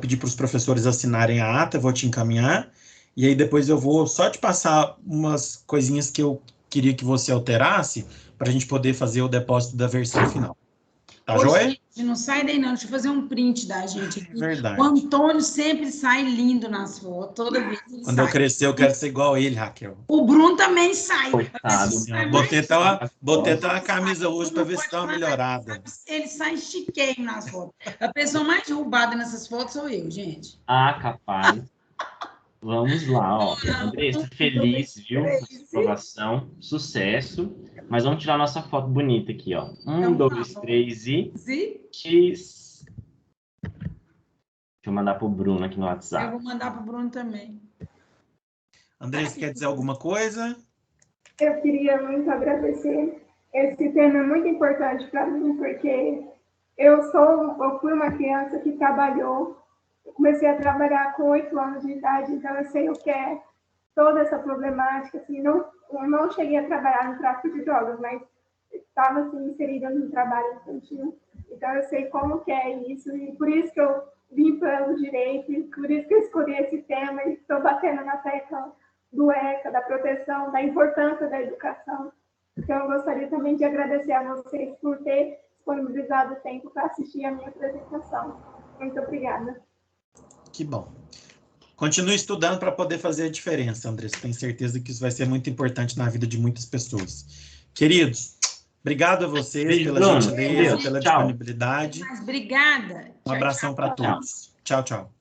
pedir para os professores assinarem a ata, vou te encaminhar, e aí depois eu vou só te passar umas coisinhas que eu queria que você alterasse para a gente poder fazer o depósito da versão final. Tá joia? Gente, não sai daí não, deixa eu fazer um print da gente aqui. Verdade. O Antônio sempre sai lindo nas fotos, toda vez ele Quando sai. eu crescer, eu quero ser igual a ele, Raquel. O Bruno também sai. Coitado. Botei até uma camisa hoje para ver se dá uma melhorada. Ele sai chiqueiro nas fotos. A pessoa mais roubada nessas fotos sou eu, gente. Ah, capaz. Vamos lá, ó. Andressa, feliz, viu? Aprovação, sucesso. Mas vamos tirar nossa foto bonita aqui, ó. 1, 2, 3 e... X. Deixa eu mandar pro Bruno aqui no WhatsApp. Eu vou mandar pro Bruno também. Andressa, quer dizer alguma coisa? Eu queria muito agradecer. Esse tema é muito importante para mim, porque eu fui uma criança que trabalhou. Eu comecei a trabalhar com 8 anos de idade, então eu sei o que é toda essa problemática. Assim, eu não cheguei a trabalhar no tráfico de drogas, mas estava assim, inserida no trabalho infantil. Então eu sei como que é isso, e por isso que eu vim pelo direito, e por isso que eu escolhi esse tema, e estou batendo na tecla do ECA, da proteção, da importância da educação. Então, eu gostaria também de agradecer a vocês por ter disponibilizado o tempo para assistir a minha apresentação. Muito obrigada. Que bom. Continue estudando para poder fazer a diferença, Andressa. Tenho certeza que isso vai ser muito importante na vida de muitas pessoas. Queridos, obrigado a vocês pela gentileza, pela disponibilidade. Obrigada. Um abração para todos. Tchau, tchau.